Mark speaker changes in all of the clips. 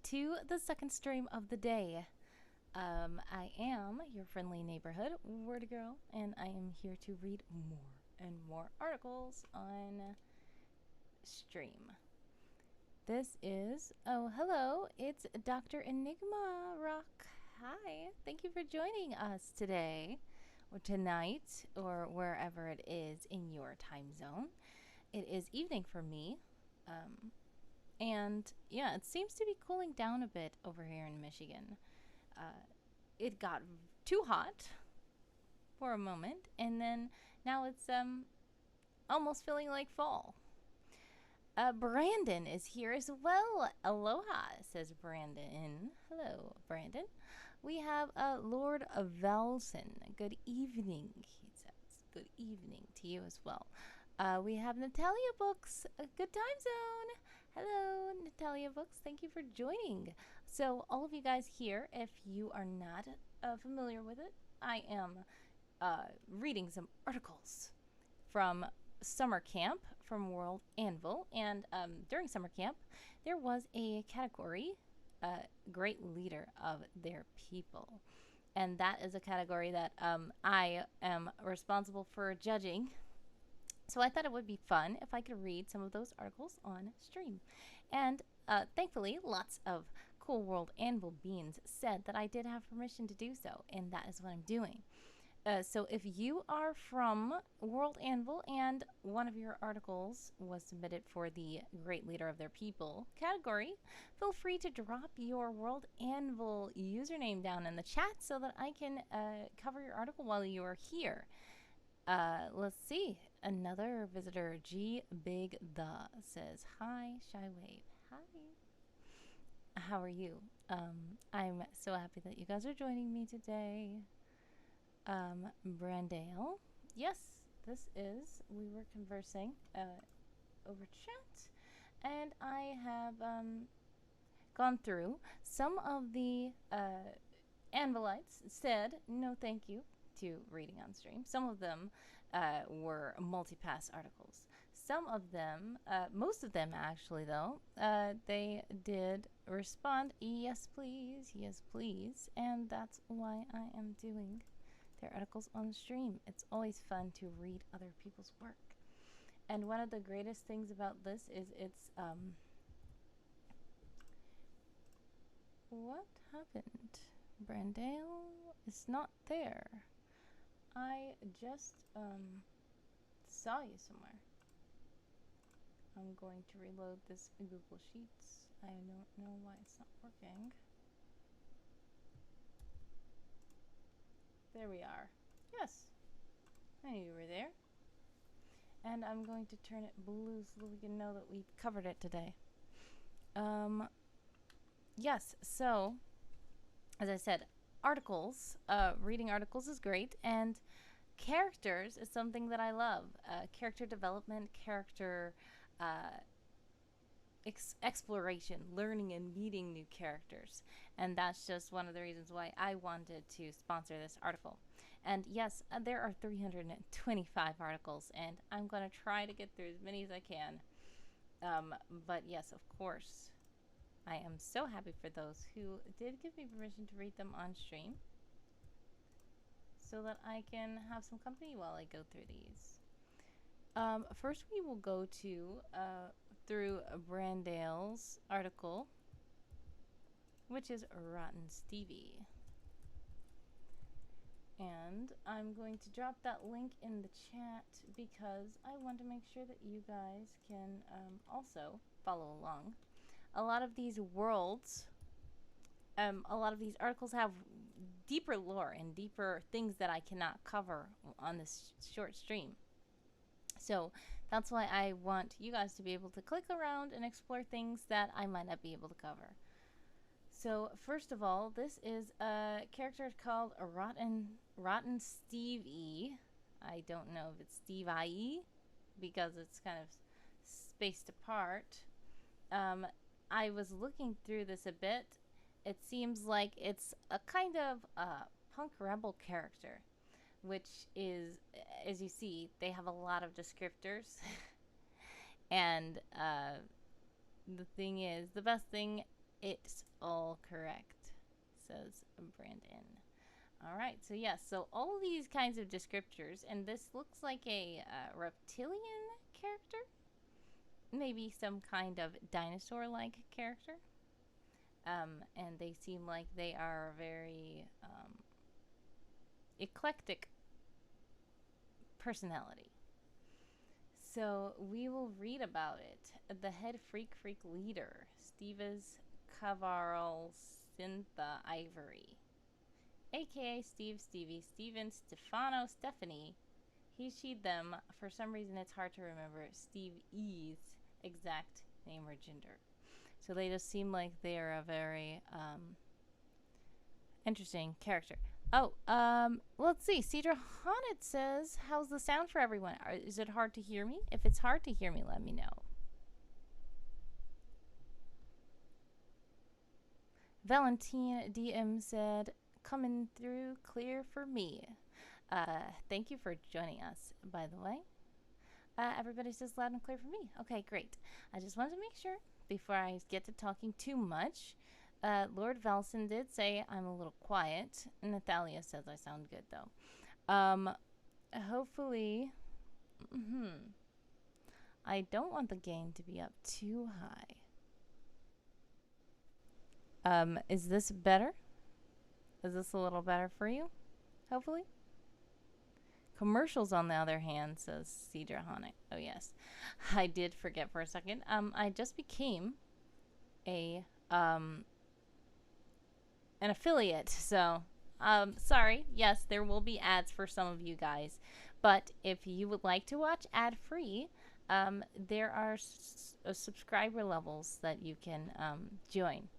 Speaker 1: to the second stream of the day. I am your friendly neighborhood word girl, and I am here to read more and more articles on stream. This is, oh, hello, it's Dr. Enigma Rock. Hi, thank you for joining us today, or tonight, or wherever it is in your time zone. It is evening for me. And yeah, it seems to be cooling down a bit over here in Michigan. It got too hot for a moment, and then now it's almost feeling like fall. Brandon is here as well. Aloha, says Brandon. Hello, Brandon. We have Lord Valcin. Good evening, he says. Good evening to you as well. We have Natalia Books. A good time zone. Hello, Natalia Books. Thank you for joining. So, all of you guys here, if you are not familiar with it, I am reading some articles from summer camp from World Anvil. And during summer camp, there was a category, Great Leader of Their People. And that is a category that I am responsible for judging. So I thought it would be fun if I could read some of those articles on stream. And thankfully, lots of cool World Anvil beans said that I did have permission to do so, and that is what I'm doing. So if you are from World Anvil and one of your articles was submitted for the Great Leader of Their People category, feel free to drop your World Anvil username down in the chat so that I can cover your article while you are here. Let's see. Another visitor, G Big The, says, hi, Shy Wave. Hi. How are you? I'm so happy that you guys are joining me today. Brandael. Yes, this is, we were conversing over chat, and I have gone through some of the Anvilites said no thank you to reading on stream. Some of them were multi-pass articles. Some of them, most of them actually though, they did respond, yes please, and that's why I am doing their articles on stream. It's always fun to read other people's work. And one of the greatest things about this is it's, what happened? Brandael is not there. I just saw you somewhere. I'm going to reload this Google Sheets. I don't know why it's not working. There we are. Yes, I knew you were there. And I'm going to turn it blue so that we can know that we've covered it today. Yes, so, as I said, articles, reading articles is great, and characters is something that I love. Character development, character exploration, learning and meeting new characters. And that's just one of the reasons why I wanted to sponsor this article. And yes, there are 325 articles, and I'm going to try to get through as many as I can. But yes, of course, I am so happy for those who did give me permission to read them on stream, so that I can have some company while I go through these. First, we will go to through Brandael's article, which is Rotten Stev-i-e. And I'm going to drop that link in the chat because I want to make sure that you guys can also follow along. A lot of these worlds, a lot of these articles have deeper lore and deeper things that I cannot cover on this short stream. So that's why I want you guys to be able to click around and explore things that I might not be able to cover. So first of all, this is a character called Rotten Stev-i-e. I don't know if it's Stev-i-e because it's kind of spaced apart. I was looking through this a bit. It seems like it's a kind of punk rebel character, which is, as you see, they have a lot of descriptors. And the thing is, the best thing It's all correct, says Brandon. All right, so yes, so all of these kinds of descriptors, and this looks like a reptilian character, maybe some kind of dinosaur-like character, and they seem like they are very eclectic personality. So we will read about it. The head freak leader, Steve's Cavarl Syntha Ivory, aka Steve, Stevie, Steven, Stefano, Stephanie. He, she, them. For some reason, it's hard to remember Stev-i-e's exact name or gender. So they just seem like they are a very interesting character. Oh, let's see. Cedra Honnet says, how's the sound for everyone? Is it hard to hear me? If it's hard to hear me, let me know. Valentine DM said, coming through clear for me. Thank you for joining us, by the way. Everybody says loud and clear for me. Okay, great. I just wanted to make sure before I get to talking too much. Lord Valcin did say I'm a little quiet. Natalia says I sound good, though. Hopefully, I don't want the gain to be up too high. Is this better? Is this a little better for you? Hopefully. Commercials, on the other hand, says Cedra Honnet. Oh, yes. I did forget for a second. I just became an affiliate. So, sorry. Yes, there will be ads for some of you guys. But if you would like to watch ad-free, there are subscriber levels that you can join.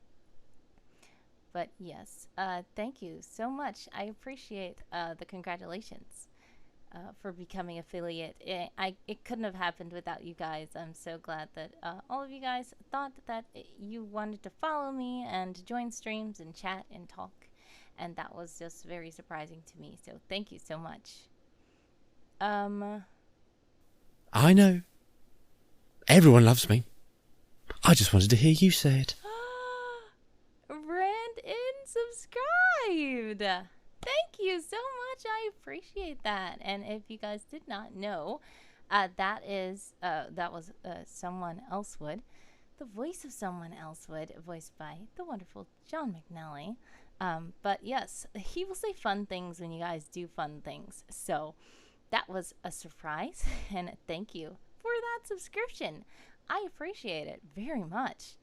Speaker 1: But yes, thank you so much. I appreciate the congratulations for becoming affiliate. It couldn't have happened without you guys. I'm so glad that all of you guys thought that you wanted to follow me and join streams and chat and talk. And that was just very surprising to me. So thank you so much.
Speaker 2: I know. Everyone loves me. I just wanted to hear you say it.
Speaker 1: Brandon subscribed. Thank you so much. I appreciate that. And if you guys did not know, that was Someone Else Would, the voice of Someone Else Would, voiced by the wonderful John McNally. But yes, he will say fun things when you guys do fun things. So that was a surprise, and thank you for that subscription. I appreciate it very much.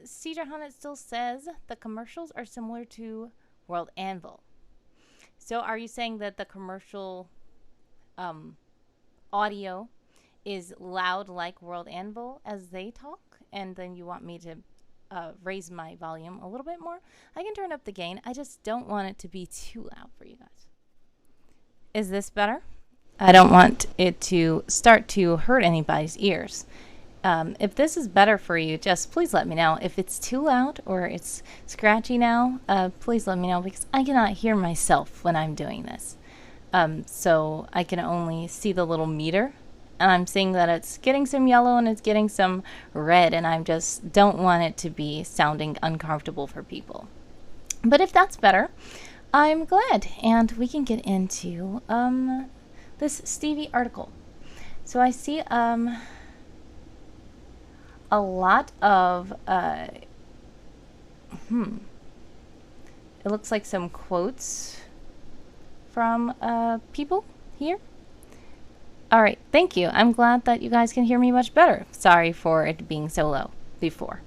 Speaker 1: Cedar Hunted still says the commercials are similar to World Anvil. So are you saying that the commercial audio is loud like World Anvil as they talk, and then you want me to raise my volume a little bit more? I can turn up the gain. I just don't want it to be too loud for you guys. Is this better? I don't want it to start to hurt anybody's ears. If this is better for you, just please let me know. If it's too loud or it's scratchy now, please let me know, because I cannot hear myself when I'm doing this. So I can only see the little meter, and I'm seeing that it's getting some yellow and it's getting some red, and I just don't want it to be sounding uncomfortable for people. But if that's better, I'm glad, and we can get into this Stev-i-e article. So I see a lot of it looks like some quotes from people here. All right, thank you. I'm glad that you guys can hear me much better. Sorry for it being so low before.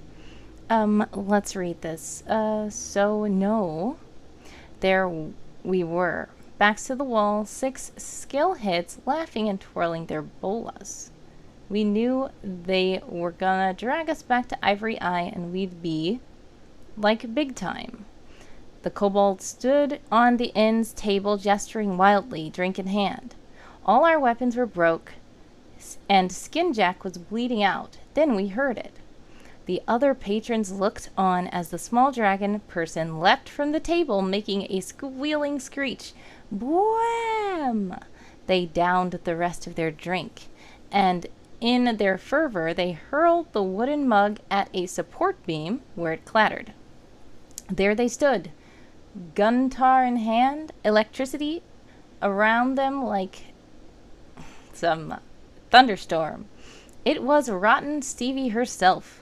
Speaker 1: Let's read this. So no, there we were, backs to the wall, 6 skill hits, laughing and twirling their bolas. We knew they were gonna drag us back to Ivory Eye, and we'd be like big time. The kobold stood on the inn's table, gesturing wildly, drink in hand. All our weapons were broke, and Skinjack was bleeding out. Then we heard it. The other patrons looked on as the small dragon person leapt from the table, making a squealing screech. Bwam! They downed the rest of their drink, and In their fervor, they hurled the wooden mug at a support beam where it clattered. There they stood, gun tar in hand, electricity around them like some thunderstorm. It was rotten Stev-i-e herself.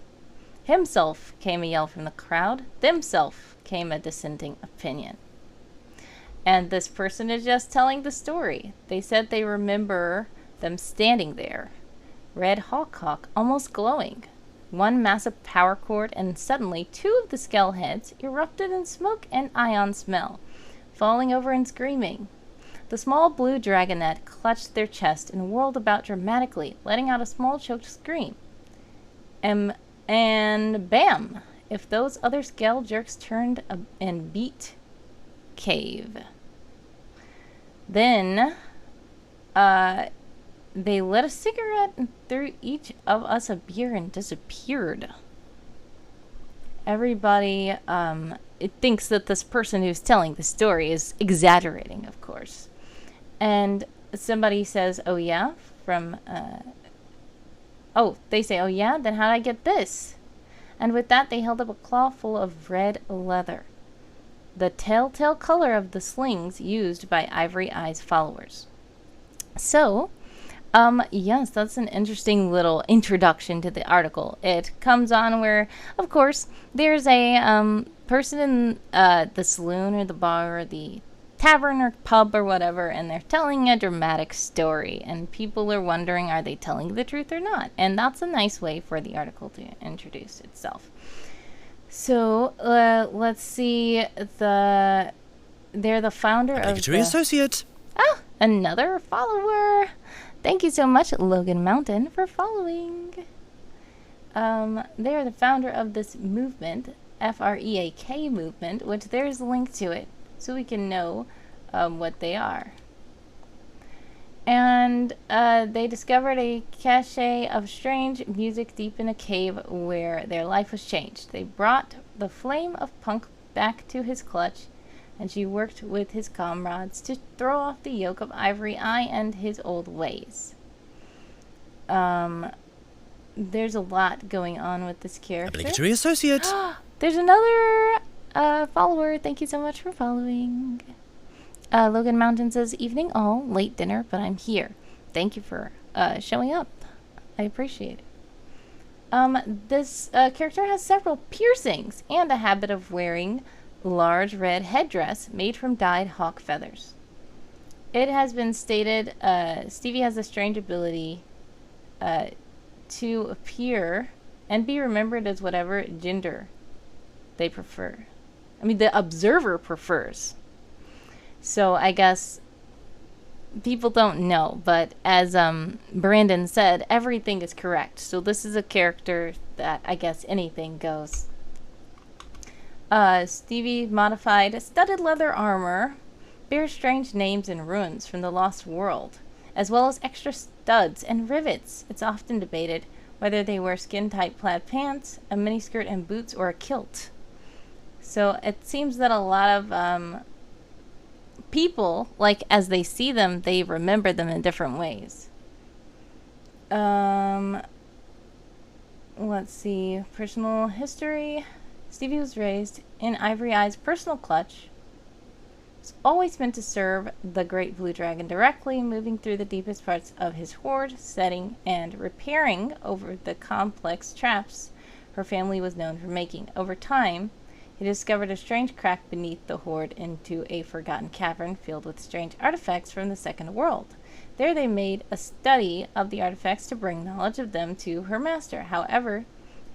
Speaker 1: Himself, came a yell from the crowd. Themself, came a dissenting opinion. And this person is just telling the story. They said they remember them standing there, red hawk, almost glowing. One massive power cord, and suddenly 2 of the skull heads erupted in smoke and ion smell, falling over and screaming. The small blue dragonette clutched their chest and whirled about dramatically, letting out a small choked scream. And bam! If those other skull jerks turned and beat Cave. Then, they lit a cigarette and threw each of us a beer and disappeared. Everybody, it thinks that this person who's telling the story is exaggerating, of course. And somebody says, oh yeah, they say, oh yeah, then how'd I get this? And with that, they held up a claw full of red leather, the telltale color of the slings used by Ivory Eye's followers. So, yes, that's an interesting little introduction to the article. It comes on where, of course, there's a person in the saloon or the bar or the tavern or pub or whatever, and they're telling a dramatic story, and people are wondering, are they telling the truth or not? And that's a nice way for the article to introduce itself. So, let's see, they're the founder of the...
Speaker 2: associate.
Speaker 1: Oh, another follower! Thank you so much, Logan Mountain, for following. They are the founder of this movement, FREAK movement, which there's a link to it, so we can know what they are. And they discovered a cache of strange music deep in a cave where their life was changed. They brought the flame of punk back to his clutch, and she worked with his comrades to throw off the yoke of Ivory Eye and his old ways. There's a lot going on with this character.
Speaker 2: Obligatory associate.
Speaker 1: There's another follower. Thank you so much for following. Logan Mountain says, evening all, late dinner, but I'm here. Thank you for showing up. I appreciate it. This character has several piercings and a habit of wearing large red headdress made from dyed hawk feathers. It has been stated Stev-i-e has a strange ability to appear and be remembered as whatever gender they prefer. I mean, the observer prefers. So I guess people don't know, but as Brandon said, everything is correct. So this is a character that I guess anything goes. Stev-i-e modified studded leather armor bears strange names and runes from the Lost World, as well as extra studs and rivets. It's often debated whether they wear skin-tight plaid pants, a miniskirt and boots, or a kilt. So it seems that a lot of people, like, as they see them, they remember them in different ways. Let's see. Personal history. Stev-i-e was raised in Ivory Eye's personal clutch. It's always meant to serve the Great Blue Dragon directly, moving through the deepest parts of his hoard, setting and repairing over the complex traps her family was known for making. Over time, he discovered a strange crack beneath the hoard into a forgotten cavern filled with strange artifacts from the Second World. There they made a study of the artifacts to bring knowledge of them to her master. However,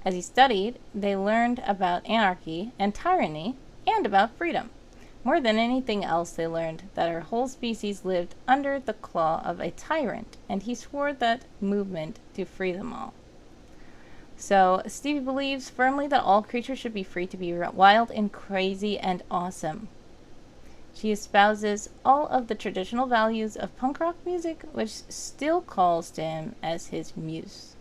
Speaker 1: as he studied, they learned about anarchy and tyranny and about freedom. More than anything else, they learned that our whole species lived under the claw of a tyrant, and he swore that movement to free them all. So, Stev-i-e believes firmly that all creatures should be free to be wild and crazy and awesome. She espouses all of the traditional values of punk rock music, which still calls to him as his muse.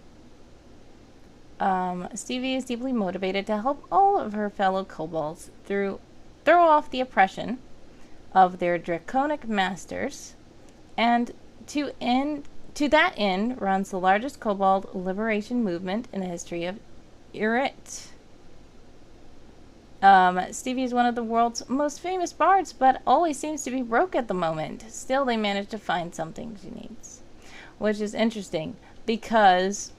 Speaker 1: Stev-i-e is deeply motivated to help all of her fellow kobolds throw off the oppression of their draconic masters and to end To that end runs the largest kobold liberation movement in the history of Irit. Stev-i-e is one of the world's most famous bards, but always seems to be broke at the moment. Still, they managed to find something she needs, which is interesting because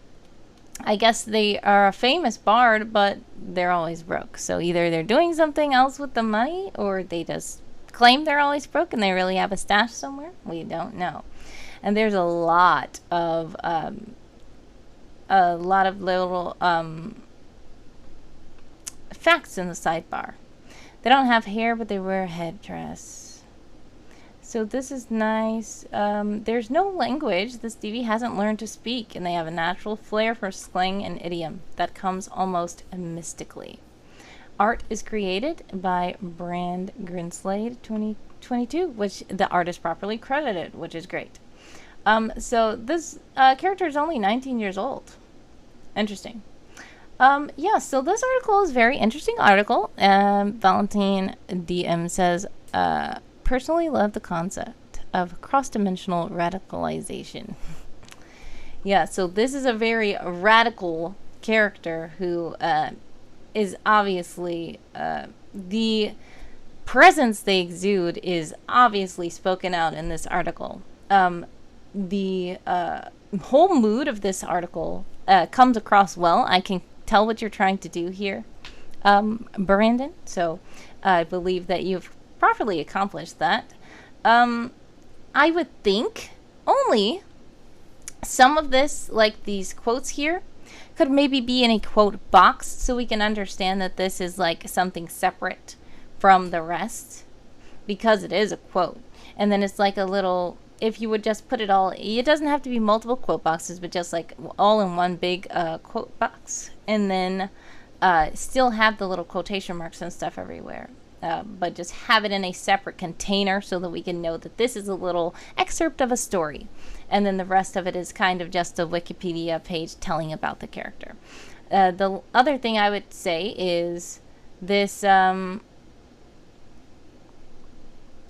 Speaker 1: I guess they are a famous bard, but they're always broke. So either they're doing something else with the money, or they just claim they're always broke and they really have a stash somewhere. We don't know. And there's a lot of little facts in the sidebar. They don't have hair, but they wear a headdress. So this is nice. There's no language. This Stev-i-e hasn't learned to speak, and they have a natural flair for slang and idiom that comes almost mystically. Art is created by Brandael 2022, which the art is properly credited, which is great. So this character is only 19 years old. Interesting. Yeah, so this article is a very interesting article. Valcin DM says, personally love the concept of cross-dimensional radicalization. Yeah, so this is a very radical character who is obviously, the presence they exude is obviously spoken out in this article. The whole mood of this article comes across well. I can tell what you're trying to do here, Brandon. So I believe that you've properly accomplished that. I would think only some of this, like these quotes here, could maybe be in a quote box so we can understand that this is like something separate from the rest, because it is a quote. And then it's like a little, if you would just put it all, it doesn't have to be multiple quote boxes, but just like all in one big quote box, and then still have the little quotation marks and stuff everywhere, but just have it in a separate container so that we can know that this is a little excerpt of a story, and then the rest of it is kind of just a Wikipedia page telling about the character. The other thing I would say is this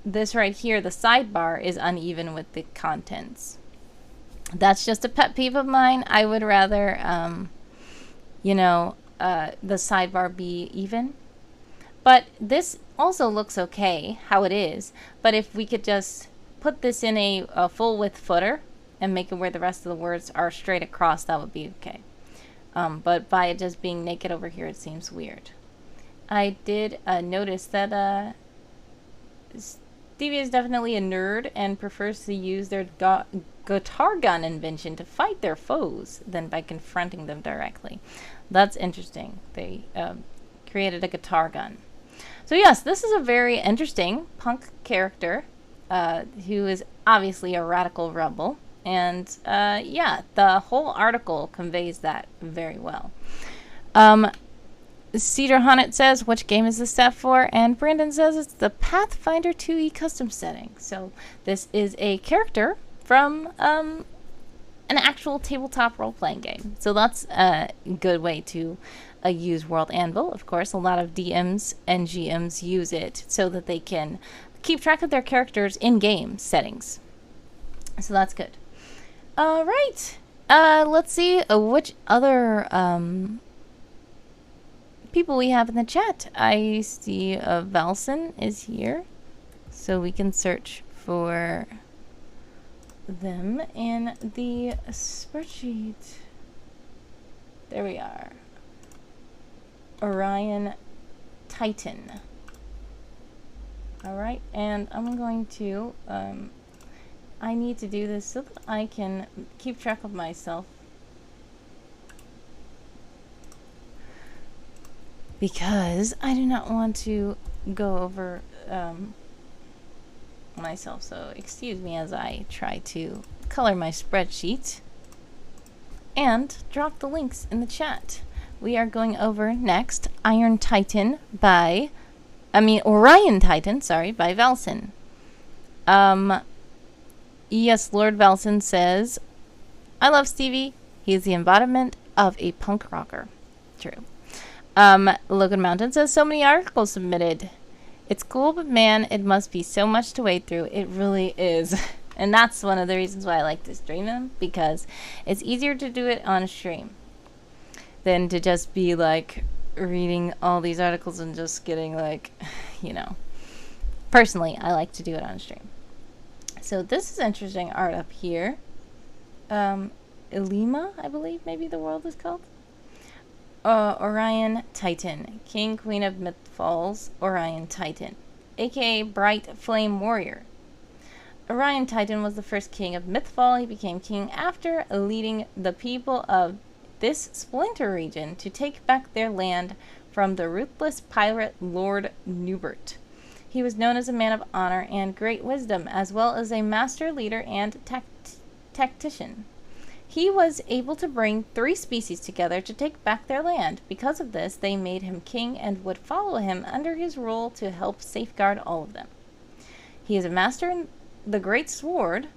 Speaker 1: this right here, the sidebar is uneven with the contents. That's just a pet peeve of mine. I would rather, the sidebar be even. But this also looks okay, how it is. But if we could just put this in a full width footer and make it where the rest of the words are straight across, that would be okay. But by it just being naked over here, it seems weird. I did notice that Stev-i-e is definitely a nerd and prefers to use their guitar gun invention to fight their foes than by confronting them directly. That's interesting. They created a guitar gun. So yes, this is a very interesting punk character who is obviously a radical rebel. And yeah, the whole article conveys that very well. Cedar Hunnet says, which game is this set for? And Brandon says it's the Pathfinder 2e custom setting. So this is a character from an actual tabletop role-playing game. So that's a good way to use World Anvil. Of course, a lot of DMs and GMs use it so that they can keep track of their characters in-game settings. So that's good. All right. Let's see which other people we have in the chat. I see Valcin is here, so we can search for them in the spreadsheet. There we are. Orion Titan. Alright, and I'm going to I need to do this so that I can keep track of myself, because I do not want to go over myself. So excuse me as I try to color my spreadsheet and drop the links in the chat. We are going over next Orion Titan, by Valcin. Yes, Lord Valcin says, I love Stev-i-e. He is the embodiment of a punk rocker. True. Logan Mountain says, so many articles submitted. It's cool, but man, it must be so much to wade through. It really is. And that's one of the reasons why I like to stream them, because it's easier to do it on stream than to just be like reading all these articles and just getting like, you know. Personally, I like to do it on stream. So this is interesting art up here. Ilima, I believe maybe the world is called. Orion Titan, King, Queen of Mythfalls, Orion Titan, aka Bright Flame Warrior. Orion Titan was the first king of Mythfall. He became king after leading the people of this splinter region to take back their land from the ruthless pirate Lord Nubert. He was known as a man of honor and great wisdom, as well as a master leader and tactician. He was able to bring 3 species together to take back their land. Because of this, they made him king and would follow him under his rule to help safeguard all of them. He is a master in the great sword,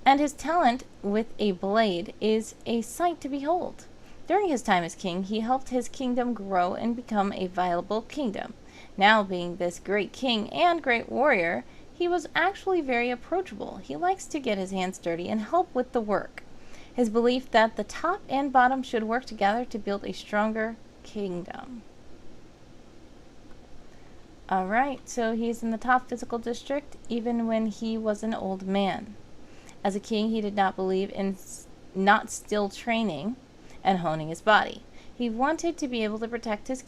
Speaker 1: and his talent with a blade is a sight to behold. During his time as king, he helped his kingdom grow and become a viable kingdom. Now, being this great king and great warrior, he was actually very approachable. He likes to get his hands dirty and help with the work. His belief that the top and bottom should work together to build a stronger kingdom. Alright, so he's in the top physical district even when he was an old man. As a king, he did not believe in not still training and honing his body. He wanted to be able to protect his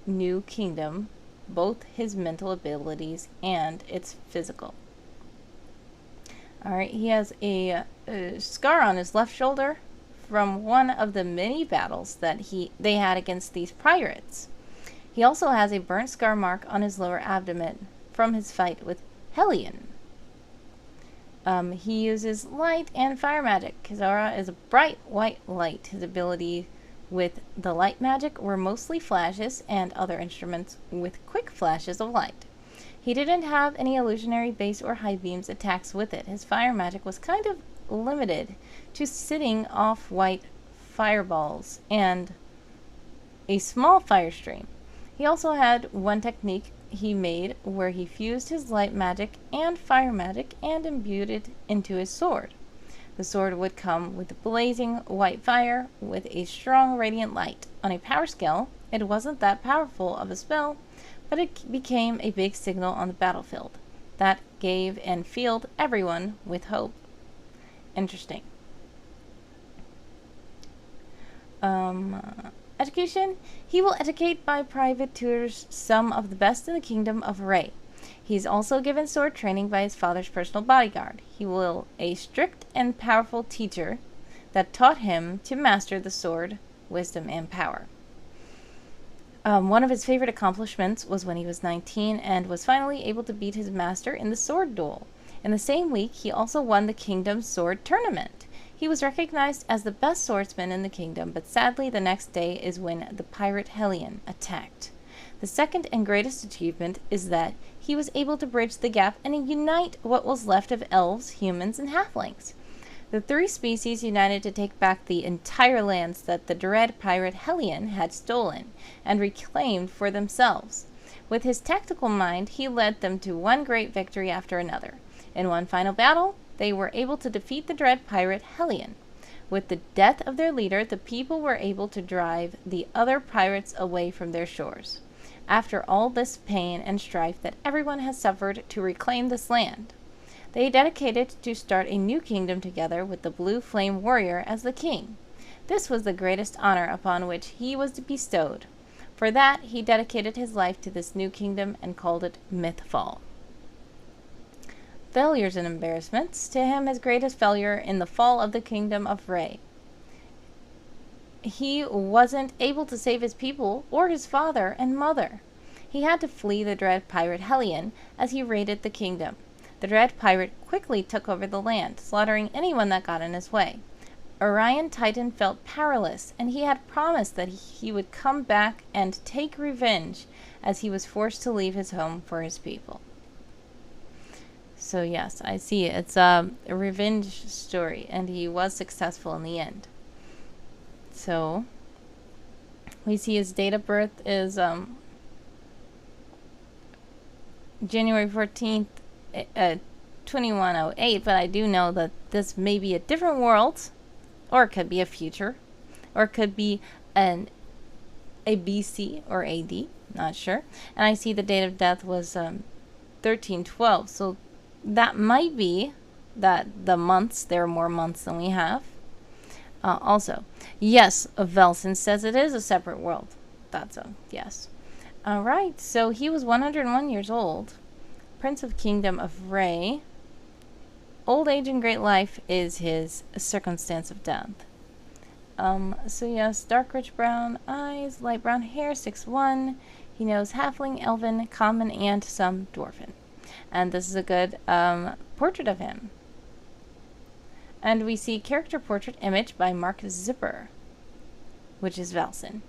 Speaker 1: new kingdom, both his mental abilities and its physical. Alright, he has a scar on his left shoulder from one of the many battles that they had against these pirates. He also has a burnt scar mark on his lower abdomen from his fight with Hellion. He uses light and fire magic. His aura is a bright white light. His ability with the light magic were mostly flashes and other instruments with quick flashes of light. He didn't have any illusionary base or high beams attacks with it. His fire magic was kind of limited to sitting off white fireballs and a small fire stream. He also had one technique he made where he fused his light magic and fire magic and imbued it into his sword. The sword would come with blazing white fire with a strong radiant light. On a power scale, it wasn't that powerful of a spell, but it became a big signal on the battlefield that gave and filled everyone with hope. Interesting. Education. He will educate by private tutors some of the best in the kingdom of Ray. He's also given sword training by his father's personal bodyguard. He will a strict and powerful teacher that taught him to master the sword, wisdom, and power. One of his favorite accomplishments was when he was 19 and was finally able to beat his master in the sword duel. In the same week, he also won the kingdom's sword tournament. He was recognized as the best swordsman in the kingdom, but sadly the next day is when the pirate Hellion attacked. The second and greatest achievement is that he was able to bridge the gap and unite what was left of elves, humans, and halflings. The 3 species united to take back the entire lands that the dread pirate Hellion had stolen and reclaimed for themselves. With his tactical mind, he led them to one great victory after another. In one final battle, they were able to defeat the dread pirate Hellion. With the death of their leader, the people were able to drive the other pirates away from their shores. After all this pain and strife that everyone has suffered to reclaim this land, they dedicated to start a new kingdom together with the Blue Flame Warrior as the king. This was the greatest honor upon which he was bestowed. For that, he dedicated his life to this new kingdom and called it Mythfall. Failures and embarrassments. To him, his greatest failure in the fall of the kingdom of Ray. He wasn't able to save his people or his father and mother. He had to flee the dread pirate Hellion as he raided the kingdom. The dread pirate quickly took over the land, slaughtering anyone that got in his way. Orion Titan felt powerless, and he had promised that he would come back and take revenge as he was forced to leave his home for his people. So yes, I see it. It's a revenge story, and he was successful in the end. So we see his date of birth is January 14th, 2108, but I do know that this may be a different world, or it could be a future, or it could be a BC or AD, not sure. And I see the date of death was 1312, so that might be that the months, there are more months than we have. Also, yes, Valcin says it is a separate world. That's a yes. Alright, so he was 101 years old. Prince of Kingdom of Ray. Old age and great life is his circumstance of death. So yes, dark rich brown eyes, light brown hair, 6'1". He knows halfling, elven, common, and some dwarven. And this is a good portrait of him. And we see character portrait image by Mark Zipper, which is Valcin.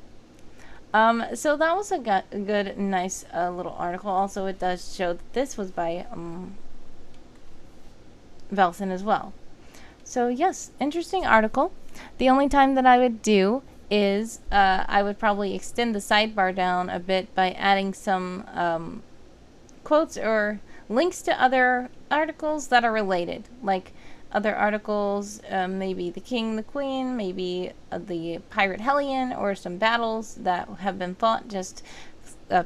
Speaker 1: So that was a good, nice little article. Also, it does show that this was by Valcin as well. So yes, interesting article. The only time that I would do is I would probably extend the sidebar down a bit by adding some quotes or links to other articles that are related, like other articles, maybe the king, the queen, maybe the pirate Hellion, or some battles that have been fought. Just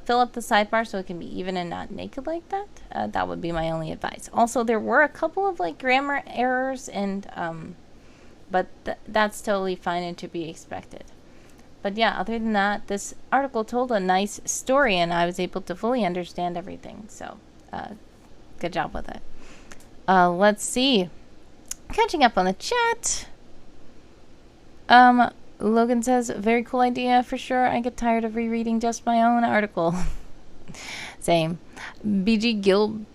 Speaker 1: fill up the sidebar so it can be even and not naked like that. That would be my only advice. Also, there were a couple of like grammar errors, and but that's totally fine and to be expected. But yeah, other than that, this article told a nice story, and I was able to fully understand everything. So, good job with it. Let's see. Catching up on the chat. Logan says, very cool idea for sure. I get tired of rereading just my own article. Same. B. Gilbert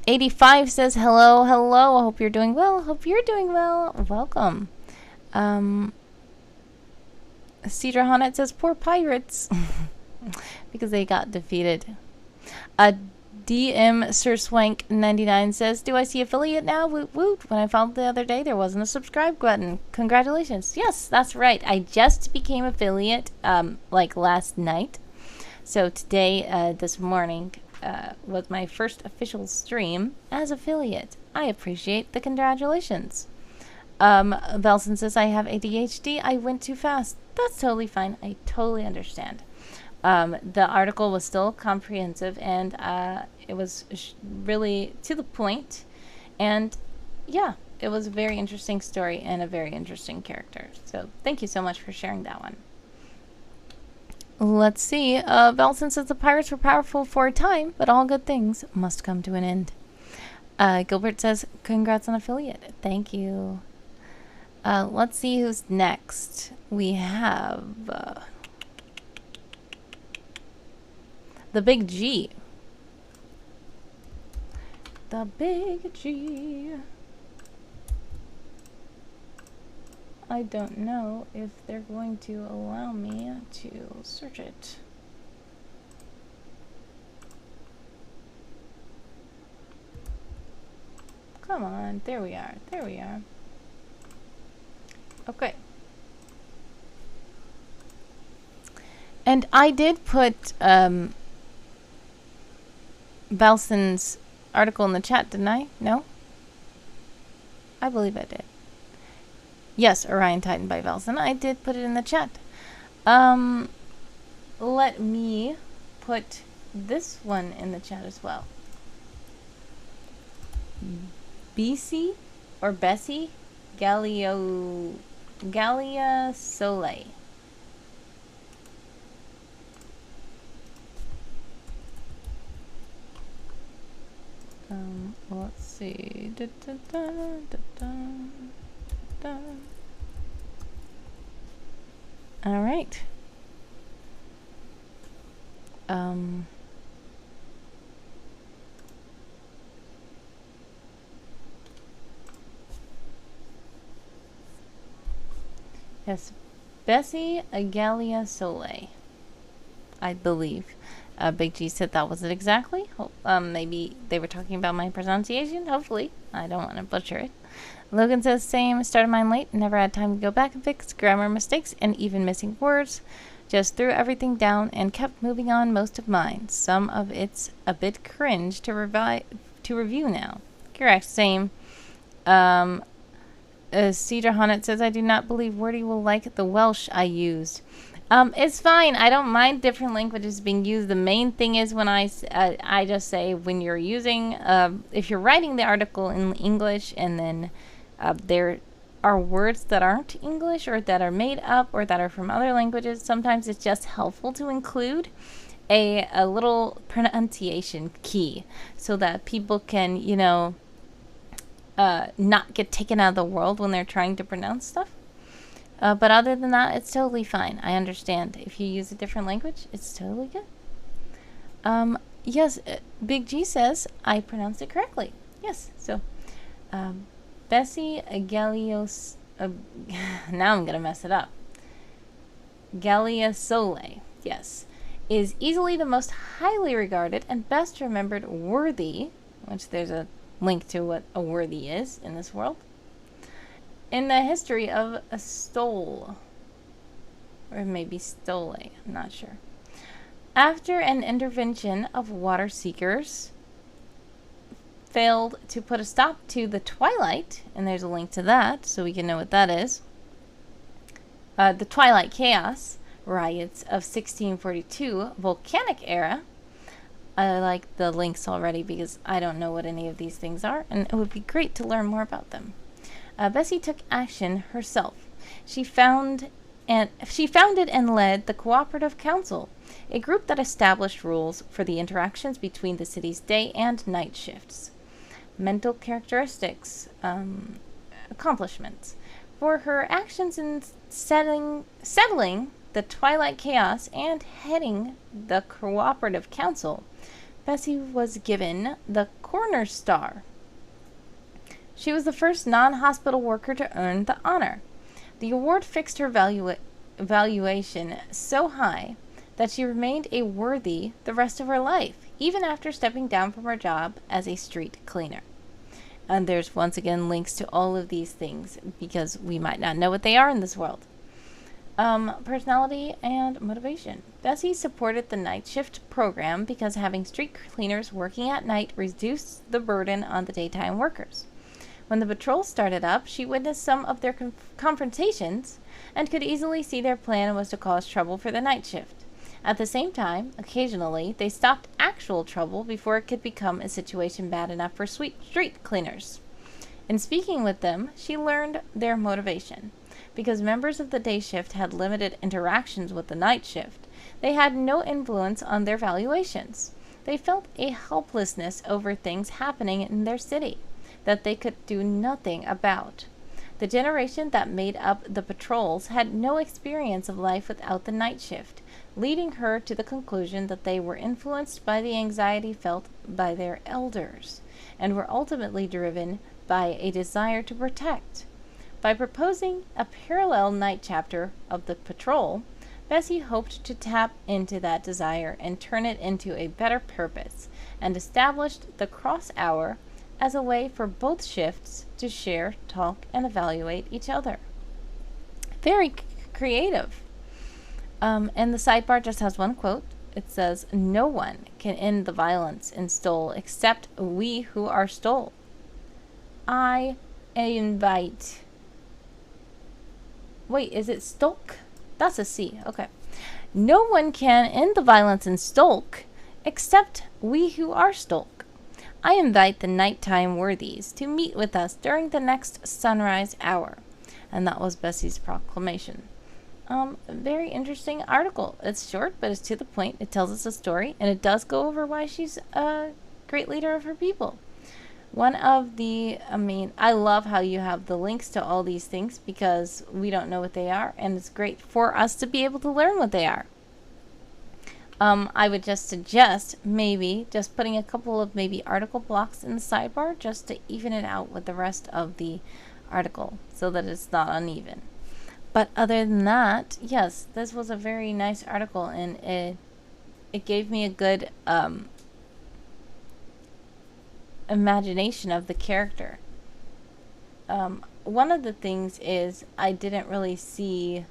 Speaker 1: 85 says, hello. I hope you're doing well. Hope you're doing well. Welcome. Cedra Honnet says, poor pirates. Because they got defeated. DM Sir Swank 99 says, do I see affiliate now? Woot woot. When I found the other day, there wasn't a subscribe button. Congratulations. Yes, that's right. I just became affiliate like last night. So today, this morning, was my first official stream as affiliate. I appreciate the congratulations. Valcin says, I have ADHD. I went too fast. That's totally fine. I totally understand. The article was still comprehensive, and it was really to the point. And yeah, it was a very interesting story and a very interesting character. So thank you so much for sharing that one. Let's see. Valcin says the pirates were powerful for a time, but all good things must come to an end. Gilbert says, congrats on affiliate. Thank you. Let's see who's next. We have the Big G. The Big G. I don't know if they're going to allow me to search it. Come on, there we are. There we are. Okay. And I did put Valcin's article in the chat, didn't I? No? I believe I did. Yes, Orion Titan by Valcin. I did put it in the chat. Let me put this one in the chat as well. Besi or Besi Galiasollei. Let's see. All right. Yes, Besi Galiasollei, I believe. Big G said that was it exactly. Maybe they were talking about my pronunciation. Hopefully. I don't want to butcher it. Logan says, same. Started mine late. Never had time to go back and fix grammar mistakes and even missing words. Just threw everything down and kept moving on most of mine. Some of it's a bit cringe to to review now. Correct, same. Cedar Honnet says, I do not believe Wordy will like the Welsh I used. It's fine. I don't mind different languages being used. The main thing is when I just say when you're using, if you're writing the article in English and then there are words that aren't English or that are made up or that are from other languages, sometimes it's just helpful to include a little pronunciation key so that people can, you know, not get taken out of the world when they're trying to pronounce stuff. But other than that, it's totally fine. I understand. If you use a different language, it's totally good. Yes, Big G says I pronounced it correctly. Yes, so Besi Galiasollei. Now I'm going to mess it up. Galiasollei, yes, is easily the most highly regarded and best remembered worthy, which there's a link to what a worthy is in this world, in the history of a stole. Or maybe stole, I'm not sure. After an intervention of water seekers failed to put a stop to the Twilight, and there's a link to that so we can know what that is. The Twilight Chaos riots of 1642 volcanic era. I like the links already because I don't know what any of these things are, and it would be great to learn more about them. Besi took action herself. She founded and led the Cooperative Council, a group that established rules for the interactions between the city's day and night shifts. Mental characteristics, accomplishments. For her actions in settling the Twilight Chaos and heading the Cooperative Council, Besi was given the Corner Star. She was the first non-hospital worker to earn the honor. The award fixed her valuation so high that she remained a worthy the rest of her life, even after stepping down from her job as a street cleaner. And there's once again links to all of these things because we might not know what they are in this world. Personality and motivation. Besi supported the night shift program because having street cleaners working at night reduced the burden on the daytime workers. When the patrol started up, she witnessed some of their confrontations and could easily see their plan was to cause trouble for the night shift. At the same time, occasionally, they stopped actual trouble before it could become a situation bad enough for street cleaners. In speaking with them, she learned their motivation. Because members of the day shift had limited interactions with the night shift, they had no influence on their valuations. They felt a helplessness over things happening in their city that they could do nothing about. The generation that made up the patrols had no experience of life without the night shift, leading her to the conclusion that they were influenced by the anxiety felt by their elders, and were ultimately driven by a desire to protect. By proposing a parallel night chapter of the patrol, Besi hoped to tap into that desire and turn it into a better purpose, and established the cross hour as a way for both shifts to share, talk, and evaluate each other. Very creative. And the sidebar just has one quote. It says, "No one can end the violence in Stole except we who are Stole. I invite..." Wait, is it Stolk? That's a C. Okay. "No one can end the violence in Stolk except we who are Stolk. I invite the nighttime worthies to meet with us during the next sunrise hour." And that was Besi's proclamation. Very interesting article. It's short, but it's to the point. It tells us a story, and it does go over why she's a great leader of her people. One of the, I love how you have the links to all these things because we don't know what they are, and it's great for us to be able to learn what they are. I would just suggest maybe just putting a couple of maybe article blocks in the sidebar just to even it out with the rest of the article so that it's not uneven. But other than that, yes, this was a very nice article, and it gave me a good imagination of the character. One of the things is I didn't really see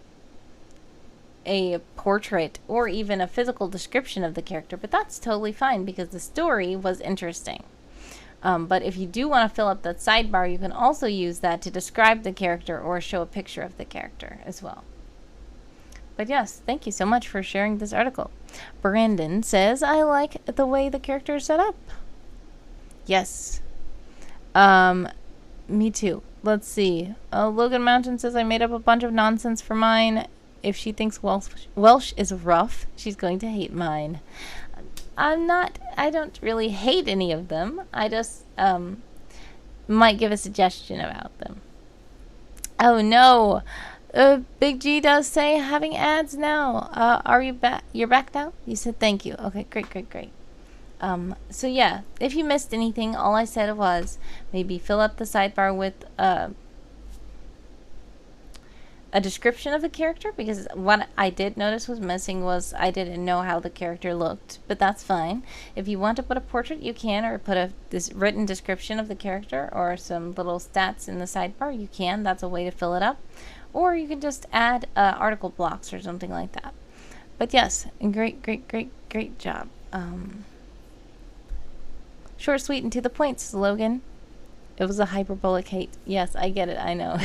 Speaker 1: a portrait or even a physical description of the character, but that's totally fine because the story was interesting. But if you do want to fill up that sidebar, you can also use that to describe the character or show a picture of the character as well. But yes, thank you so much for sharing this article. Brandon says, I like the way the character is set up. Yes. Me too. Let's see. Logan Mountain says, I made up a bunch of nonsense for mine. If she thinks Welsh is rough, she's going to hate mine. I don't really hate any of them. I just might give a suggestion about them. Oh no. Big G does say having ads now. Are you back? You're back now? You said thank you. Okay, great. So yeah, if you missed anything, all I said was maybe fill up the sidebar with a description of the character, because what I did notice was missing was I didn't know how the character looked, but that's fine. If you want to put a portrait, you can, or put this written description of the character or some little stats in the sidebar, you can. That's a way to fill it up. Or you can just add article blocks or something like that. But yes, great job. Short, sweet, and to the point, Logan. It was a hyperbolic hate. Yes, I get it. I know.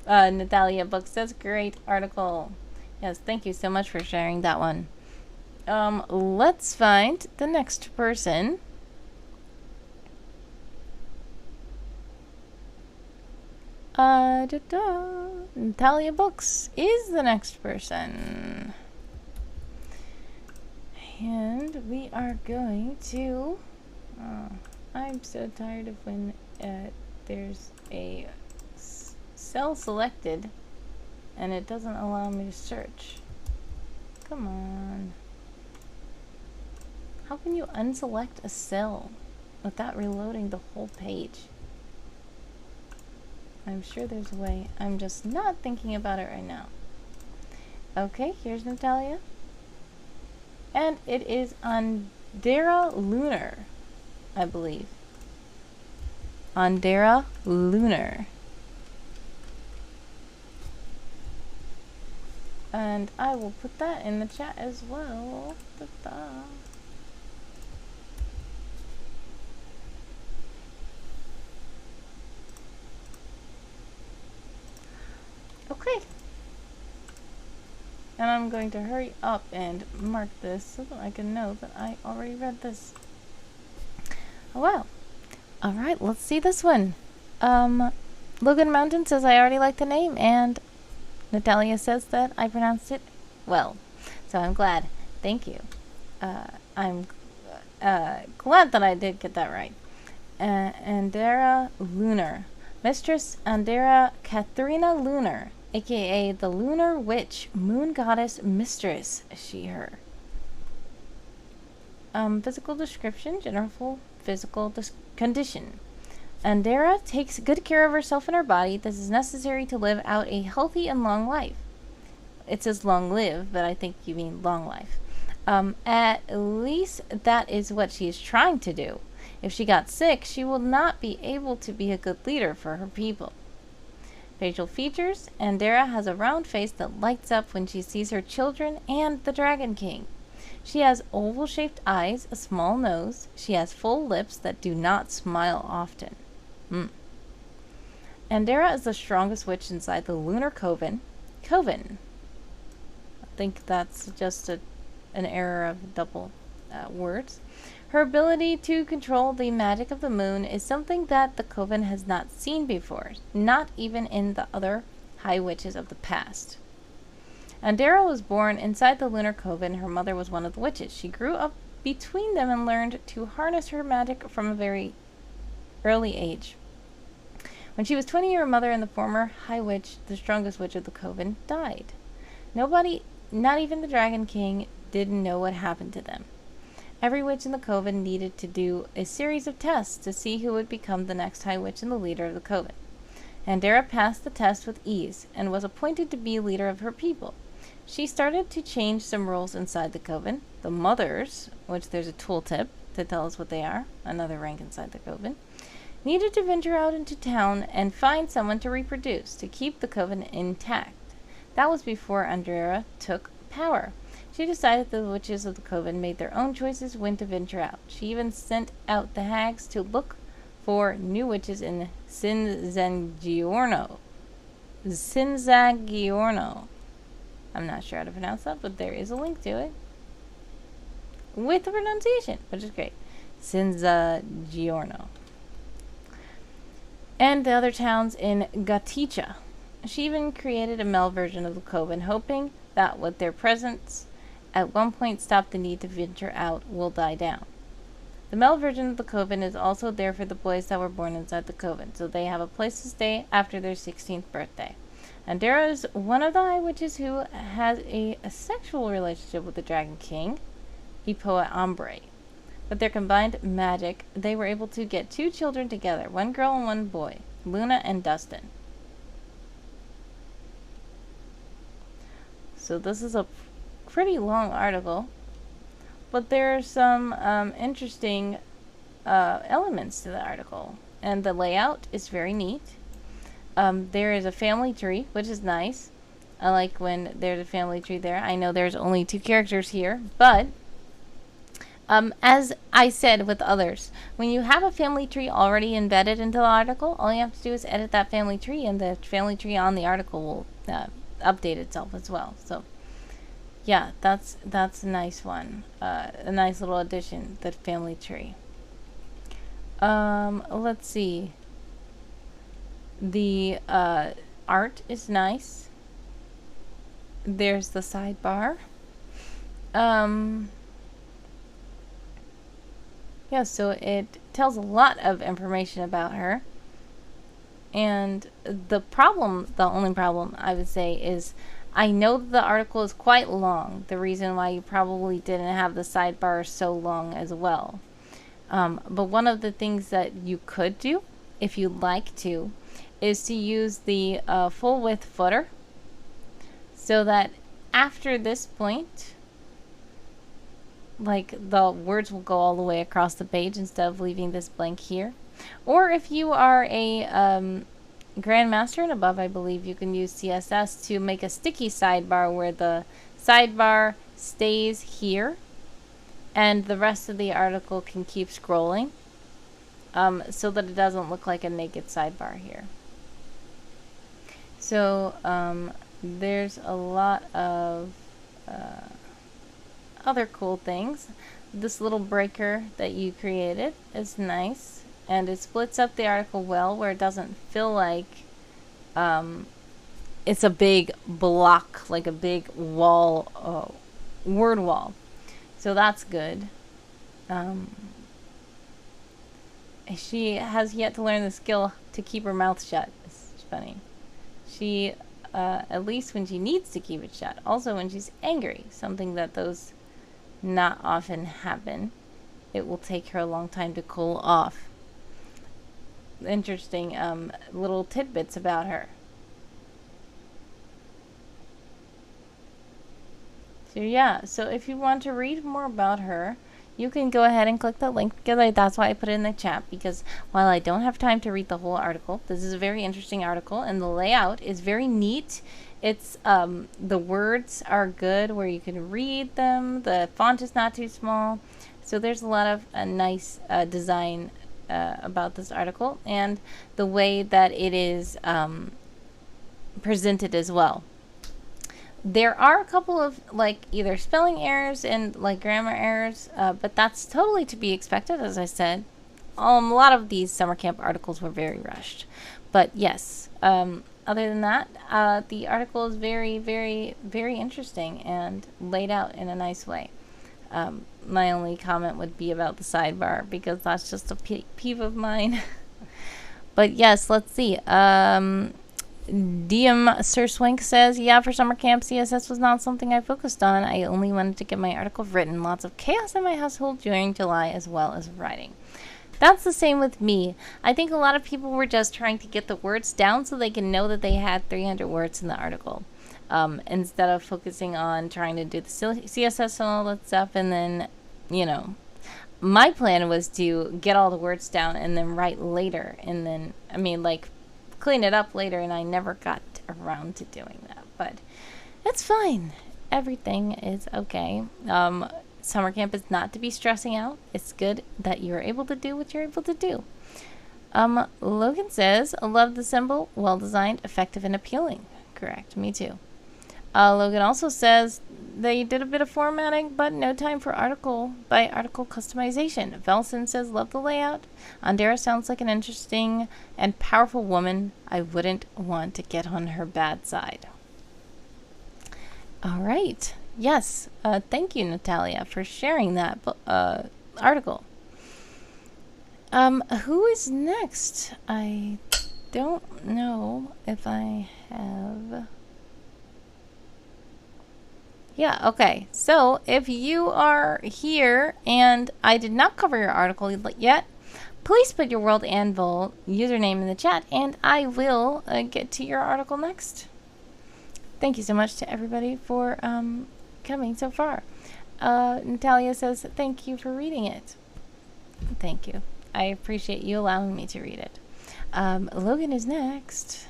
Speaker 1: Natalia Books says, great article. Yes, thank you so much for sharing that one. Let's find the next person. Natalia Books is the next person. And we are going to... I'm so tired of when there's a cell selected and it doesn't allow me to search. Come on. How can you unselect a cell without reloading the whole page? I'm sure there's a way. I'm just not thinking about it right now. Okay, here's Natalia. And it is Andera Lunar, I believe. Andera Lunar. And I will put that in the chat as well. Ta-da. Okay. And I'm going to hurry up and mark this so that I can know that I already read this. Oh wow. Alright, let's see this one. Logan Mountain says I already like the name, and Natalia says that I pronounced it well. So I'm glad. Thank you. I'm glad that I did get that right. Andera Lunar. Mistress Andera Katharina Lunar, aka the Lunar Witch, Moon Goddess Mistress, she, her. Physical description, general physical condition. Andera takes good care of herself and her body. This is necessary to live out a healthy and long life. It says long live, but I think you mean long life. At least that is what she is trying to do. If she got sick, she will not be able to be a good leader for her people. Facial features. Andera has a round face that lights up when she sees her children and the Dragon King. She has oval-shaped eyes, a small nose. She has full lips that do not smile often. Andera is the strongest witch inside the Lunar Coven. I think that's just an error of double words. Her ability to control the magic of the moon is something that the Coven has not seen before, not even in the other High Witches of the past. Andera was born inside the Lunar Coven. Her mother was one of the witches. She grew up between them and learned to harness her magic from a very early age. When she was 20, her mother and the former High Witch, the strongest witch of the Coven, died. Nobody, not even the Dragon King, didn't know what happened to them. Every witch in the Coven needed to do a series of tests to see who would become the next High Witch and the leader of the Coven. Andera passed the test with ease and was appointed to be leader of her people. She started to change some rules inside the Coven. The Mothers, which there's a tooltip to tell us what they are, another rank inside the Coven, needed to venture out into town and find someone to reproduce to keep the Coven intact. That was before Andera took power. She decided that the witches of the coven made their own choices when to venture out. She even sent out the hags to look for new witches in Sinzangiorno. I'm not sure how to pronounce that, but there is a link to it. With the pronunciation, which is great. Sinzangiorno. And the other towns in Gatica. She even created a male version of the coven, hoping that with their presence at one point stop the need to venture out will die down. The male version of the coven is also there for the boys that were born inside the coven, so they have a place to stay after their 16th birthday. Andera is one of the high witches who has a sexual relationship with the Dragon King, Poet Ombre. With their combined magic, they were able to get 2 children together, 1 girl and 1 boy, Luna and Dustin. So this is a pretty long article, but there are some interesting elements to the article, and the layout is very neat. There is a family tree, which is nice. I like when there's a family tree there. I know there's only 2 characters here, but as I said with others, when you have a family tree already embedded into the article, all you have to do is edit that family tree, and the family tree on the article will update itself as well. So yeah, that's a nice one. A nice little addition, the family tree. Let's see. The art is nice. There's the sidebar. Yeah, so it tells a lot of information about her. And the only problem I would say is I know that the article is quite long. The reason why you probably didn't have the sidebar so long as well. But one of the things that you could do, if you'd like to, is to use the full width footer, so that after this point, like, the words will go all the way across the page instead of leaving this blank here. Or if you are a Grandmaster and above, I believe you can use CSS to make a sticky sidebar where the sidebar stays here and the rest of the article can keep scrolling, so that it doesn't look like a naked sidebar here. So there's a lot of other cool things. This little breaker that you created is nice, and it splits up the article well, where it doesn't feel like it's a big block, like a big wall, word wall. So that's good. She has yet to learn the skill to keep her mouth shut. It's funny. She, at least when she needs to keep it shut. Also when she's angry, something that those not often happen. It will take her a long time to cool off. Interesting little tidbits about her. So yeah, so if you want to read more about her, you can go ahead and click the link, because that's why I put it in the chat, because while I don't have time to read the whole article, this is a very interesting article, and the layout is very neat. It's the words are good where you can read them. The font is not too small. So there's a lot of nice design about this article, and the way that it is presented as well. There are a couple of like either spelling errors and like grammar errors, but that's totally to be expected. As I said, a lot of these summer camp articles were very rushed. But yes, other than that, the article is very, very, very interesting and laid out in a nice way. My only comment would be about the sidebar, because that's just a peeve of mine. But yes, let's see. DM Sir Swank says, yeah, for summer camp, CSS was not something I focused on. I only wanted to get my article written. Lots of chaos in my household during July as well as writing. That's the same with me. I think a lot of people were just trying to get the words down so they can know that they had 300 words in the article. Instead of focusing on trying to do the CSS and all that stuff. And then, you know, my plan was to get all the words down and then write later. And then, I mean, like, clean it up later, and I never got around to doing that. But it's fine. Everything is okay. Summer camp is not to be stressing out. It's good that you're able to do what you're able to do. Logan says, love the symbol, well designed, effective, and appealing. Correct, me too. Logan also says they did a bit of formatting, but no time for article by article customization. Valcin says, love the layout. Andera sounds like an interesting and powerful woman. I wouldn't want to get on her bad side. All right. Yes. Thank you, Natalia, for sharing that article. Who is next? I don't know if I have... Yeah, okay. So, if you are here and I did not cover your article yet, please put your World Anvil username in the chat and I will get to your article next. Thank you so much to everybody for coming so far. Natalia says, thank you for reading it. Thank you. I appreciate you allowing me to read it. Logan is next.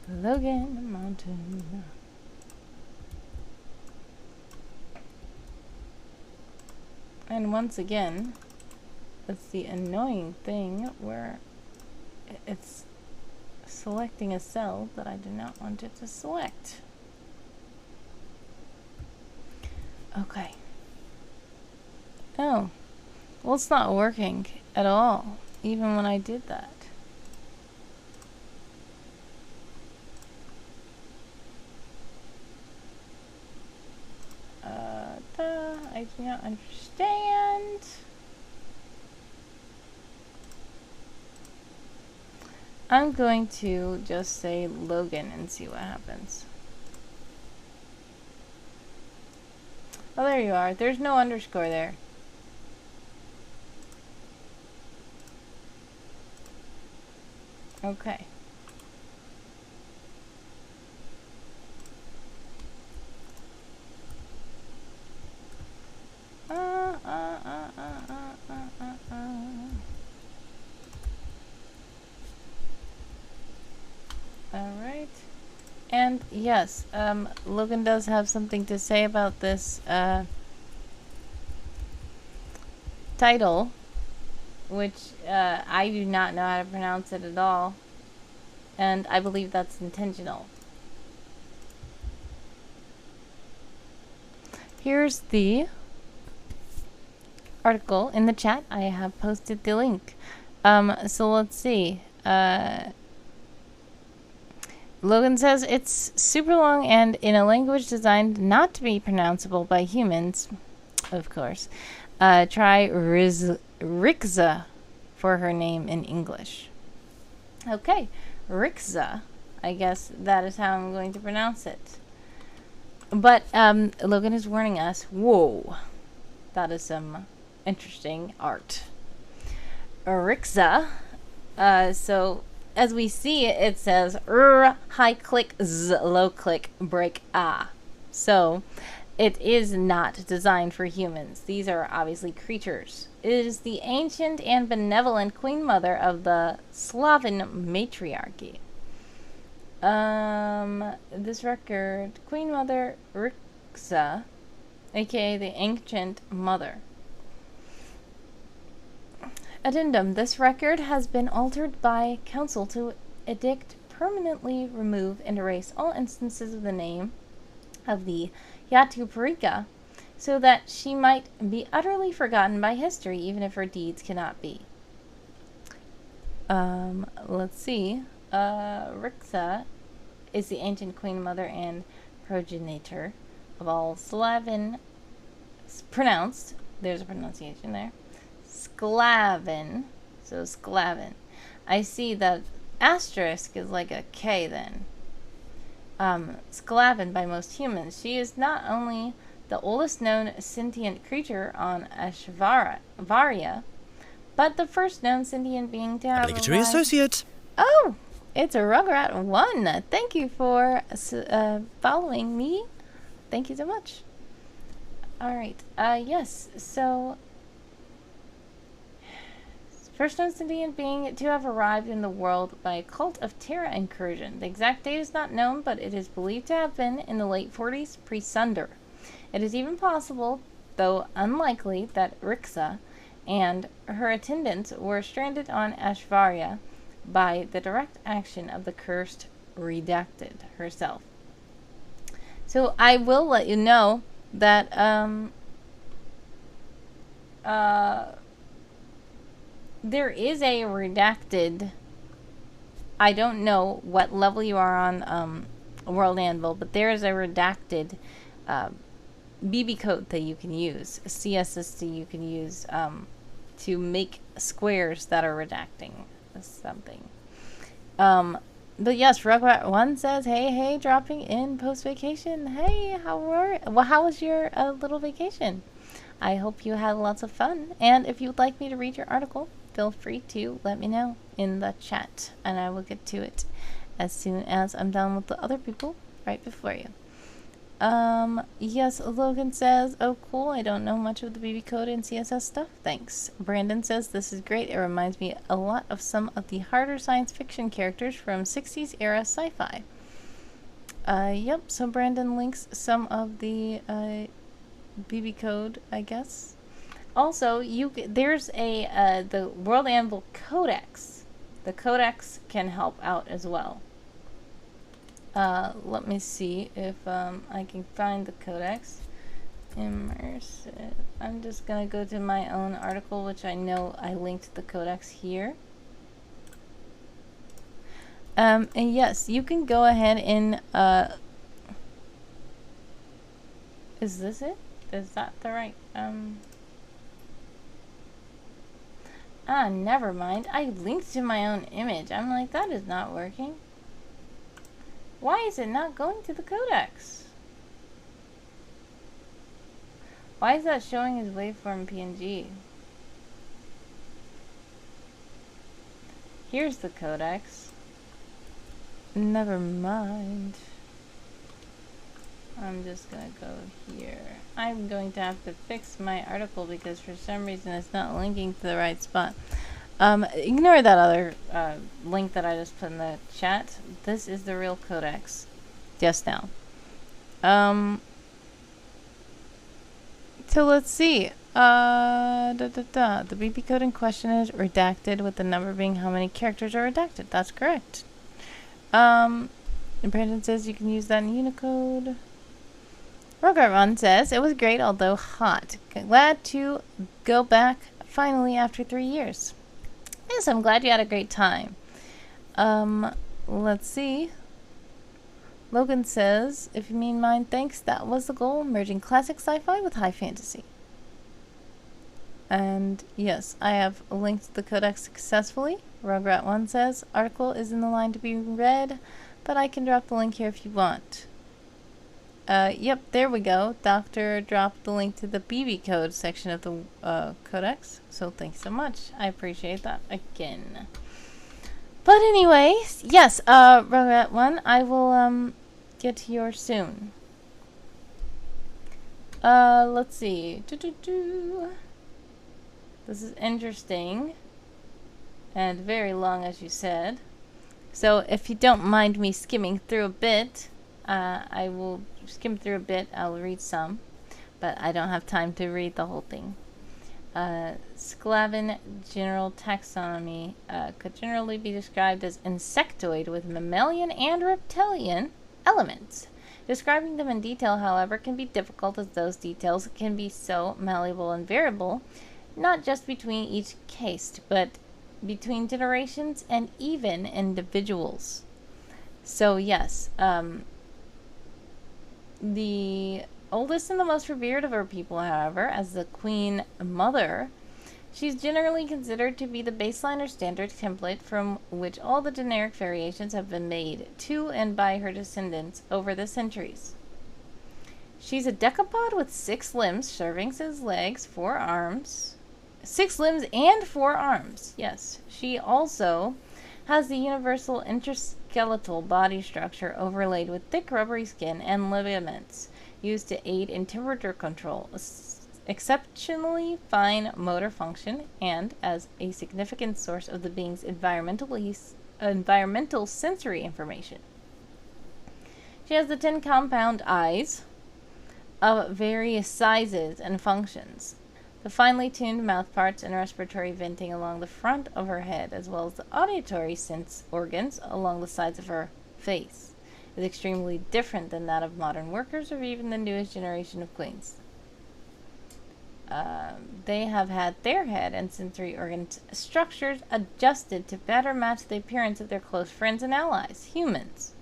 Speaker 1: Logan Mountain. And once again, it's the annoying thing where it's selecting a cell that I do not want it to select. Okay. Oh. Well, it's not working at all, even when I did that. I do not understand. I'm going to just say Logan and see what happens. Oh, there you are. There's no underscore there. Okay. Alright. And yes, Logan does have something to say about this title, which I do not know how to pronounce it at all, and I believe that's intentional. Here's the article in the chat. I have posted the link. So let's see. Logan says it's super long and in a language designed not to be pronounceable by humans, of course. Try Rixza for her name in English. Okay, Rixza. I guess that is how I'm going to pronounce it. But Logan is warning us. Whoa, that is some interesting art. Rixza. So as we see, it says high click z, low click break ah. So it is not designed for humans. These are obviously creatures. It is the ancient and benevolent Queen Mother of the Slavic matriarchy. This record, Queen Mother Rixza, aka the Ancient Mother. Addendum. This record has been altered by council to edict permanently remove and erase all instances of the name of the Yatuparika so that she might be utterly forgotten by history, even if her deeds cannot be. Let's see. Rixza is the ancient Queen Mother and progenitor of all Slavic, pronounced, there's a pronunciation there, Sklavin, so Sklavin. I see that asterisk is like a K then. Sklavin by most humans. She is not only the oldest known sentient creature on Ashvaria, but the first known sentient being to have
Speaker 2: Obligatory associate.
Speaker 1: Oh, it's a Rugrat 1. Thank you for following me. Thank you so much. Alright, yes, so first known sentient being to have arrived in the world by a cult of Terra incursion. The exact date is not known, but it is believed to have been in the late 40s pre-Sunder. It is even possible, though unlikely, that Rixa and her attendants were stranded on Ashvaria by the direct action of the cursed Redacted herself. So I will let you know that there is a Redacted. I don't know what level you are on World Anvil, but there is a Redacted BB code that you can use, a CSSD you can use to make squares that are redacting something. But yes, Rugrat1 says, hey, dropping in post-vacation. Hey, how was your little vacation? I hope you had lots of fun. And if you'd like me to read your article, feel free to let me know in the chat, and I will get to it as soon as I'm done with the other people right before you. Yes, Logan says, oh cool, I don't know much of the BB code and CSS stuff. Thanks. Brandon says, this is great. It reminds me a lot of some of the harder science fiction characters from 60s era sci-fi. Yep, so Brandon links some of the BB code, I guess. Also, there's the World Anvil Codex. The Codex can help out as well. Let me see if I can find the Codex. Immersive. I'm just gonna go to my own article, which I know I linked the Codex here. And yes, you can go ahead and is this it? Is that the right never mind. I linked to my own image. I'm like, that is not working. Why is it not going to the Codex? Why is that showing as waveform PNG? Here's the Codex. Never mind. I'm just gonna go here. I'm going to have to fix my article because for some reason it's not linking to the right spot. Ignore that other link that I just put in the chat. This is the real Codex. Just now. So let's see. The BB code in question is redacted, with the number being how many characters are redacted. That's correct. And Brandon says you can use that in Unicode. Rogarron says it was great, although hot. Glad to go back finally after 3 years. Yes, I'm glad you had a great time. Let's see. Logan says, if you mean mine, thanks. That was the goal, merging classic sci-fi with high fantasy. And yes, I have linked the Codex successfully. Rugrat1 says, article is in the line to be read, but I can drop the link here if you want. Yep, there we go. Doctor dropped the link to the BB code section of the Codex. So thanks so much. I appreciate that again. But anyways, yes, Rugrat1, I will get to yours soon. Let's see. This is interesting and very long, as you said. So if you don't mind me skimming through a bit, I will skim through a bit. I'll read some, but I don't have time to read the whole thing. Sclavin general taxonomy could generally be described as insectoid with mammalian and reptilian elements. Describing them in detail, however, can be difficult, as those details can be so malleable and variable, not just between each case, but between generations and even individuals. So yes, the oldest and the most revered of her people, however, as the Queen Mother, she's generally considered to be the baseline or standard template from which all the generic variations have been made to and by her descendants over the centuries. She's a decapod with 6 limbs, serving as legs, 4 arms. 6 limbs and 4 arms. Yes. She also has the universal intraskeletal body structure overlaid with thick rubbery skin and ligaments used to aid in temperature control, exceptionally fine motor function, and as a significant source of the being's environmental sensory information. She has the 10 compound eyes, of various sizes and functions. The finely tuned mouthparts and respiratory venting along the front of her head, as well as the auditory sense organs along the sides of her face, is extremely different than that of modern workers or even the newest generation of queens. They have had their head and sensory organ structures adjusted to better match the appearance of their close friends and allies, humans.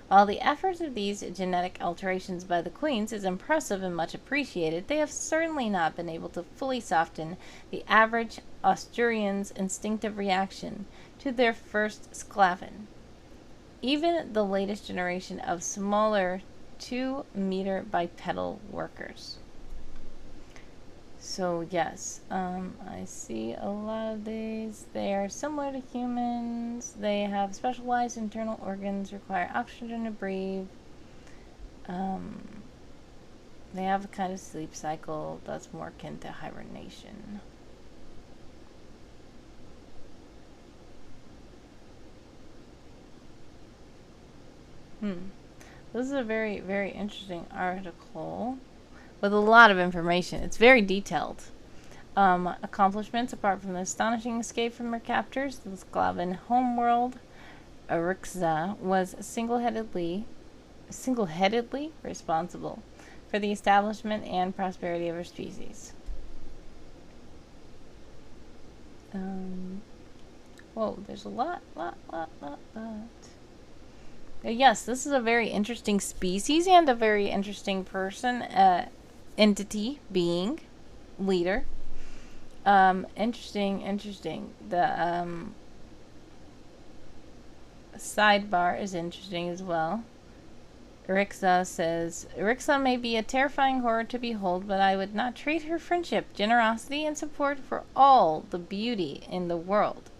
Speaker 1: While the efforts of these genetic alterations by the queens is impressive and much appreciated, they have certainly not been able to fully soften the average Asturian's instinctive reaction to their first sklavin. Even the latest generation of smaller 2-meter bipedal workers. So yes, I see a lot of these. They are similar to humans. They have specialized internal organs, require oxygen to breathe. They have a kind of sleep cycle that's more akin to hibernation. This is a very, very interesting article with a lot of information. It's very detailed. Accomplishments: apart from the astonishing escape from her captors, the Sklavin homeworld, Arixa was single-headedly responsible for the establishment and prosperity of her species. Whoa, there's a lot. Yes, this is a very interesting species and a very interesting person, entity, being, leader. Interesting. The sidebar is interesting as well. Arixa says, Arixa may be a terrifying horror to behold, but I would not trade her friendship, generosity, and support for all the beauty in the world.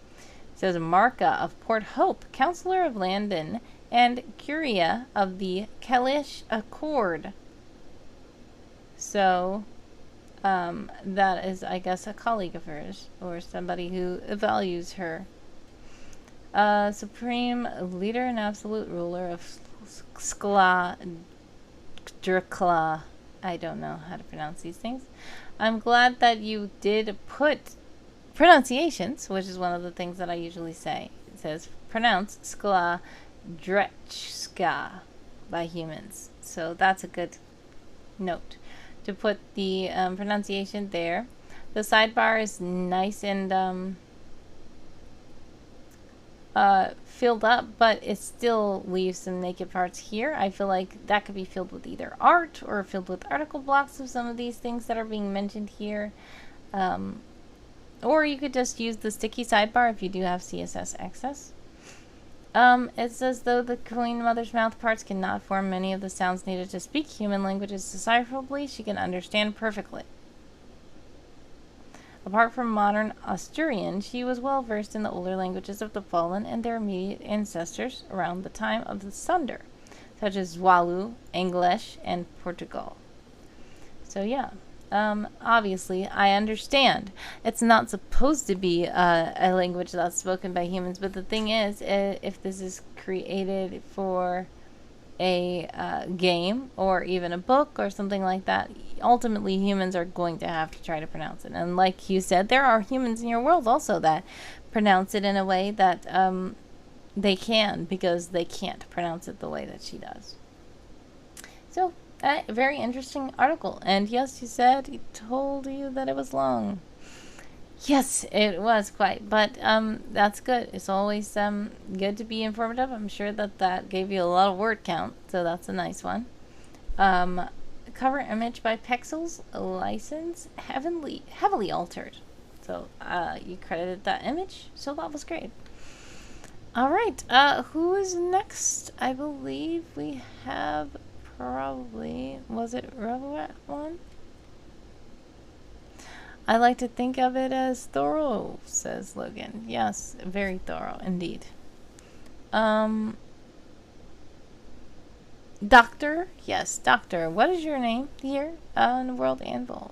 Speaker 1: It says Marca of Port Hope, Counselor of Landon, and Curia of the Kalish Accord. So, that is, I guess, a colleague of hers, or somebody who values her. Supreme leader and absolute ruler of Skla Dracla. I don't know how to pronounce these things. I'm glad that you did put pronunciations, which is one of the things that I usually say. It says, pronounce Skla Drechska by humans. So that's a good note to put the pronunciation there. The sidebar is nice and filled up, but it still leaves some naked parts here. I feel like that could be filled with either art or filled with article blocks of some of these things that are being mentioned here. Or you could just use the sticky sidebar if you do have CSS access. It says, though the Queen Mother's mouth parts cannot form many of the sounds needed to speak human languages decipherably, she can understand perfectly. Apart from modern Asturian, she was well versed in the older languages of the fallen and their immediate ancestors around the time of the Sunder, such as Zwalu, English, and Portugal. So yeah. Obviously, I understand it's not supposed to be a language that's spoken by humans, but the thing is, if this is created for a game or even a book or something like that, ultimately humans are going to have to try to pronounce it. And like you said, there are humans in your world also that pronounce it in a way that they can, because they can't pronounce it the way that she does. So, a very interesting article. And yes, you said he told you that it was long. Yes, it was quite, but that's good. It's always good to be informative. I'm sure that gave you a lot of word count, so that's a nice one. Cover image by Pexels, license heavily altered. So you credited that image, so that was great. All right, who is next? I believe we have probably, was it Revelat one? I like to think of it as thorough, says Logan. Yes, very thorough indeed. Doctor? Yes, Doctor. What is your name here in the World Anvil?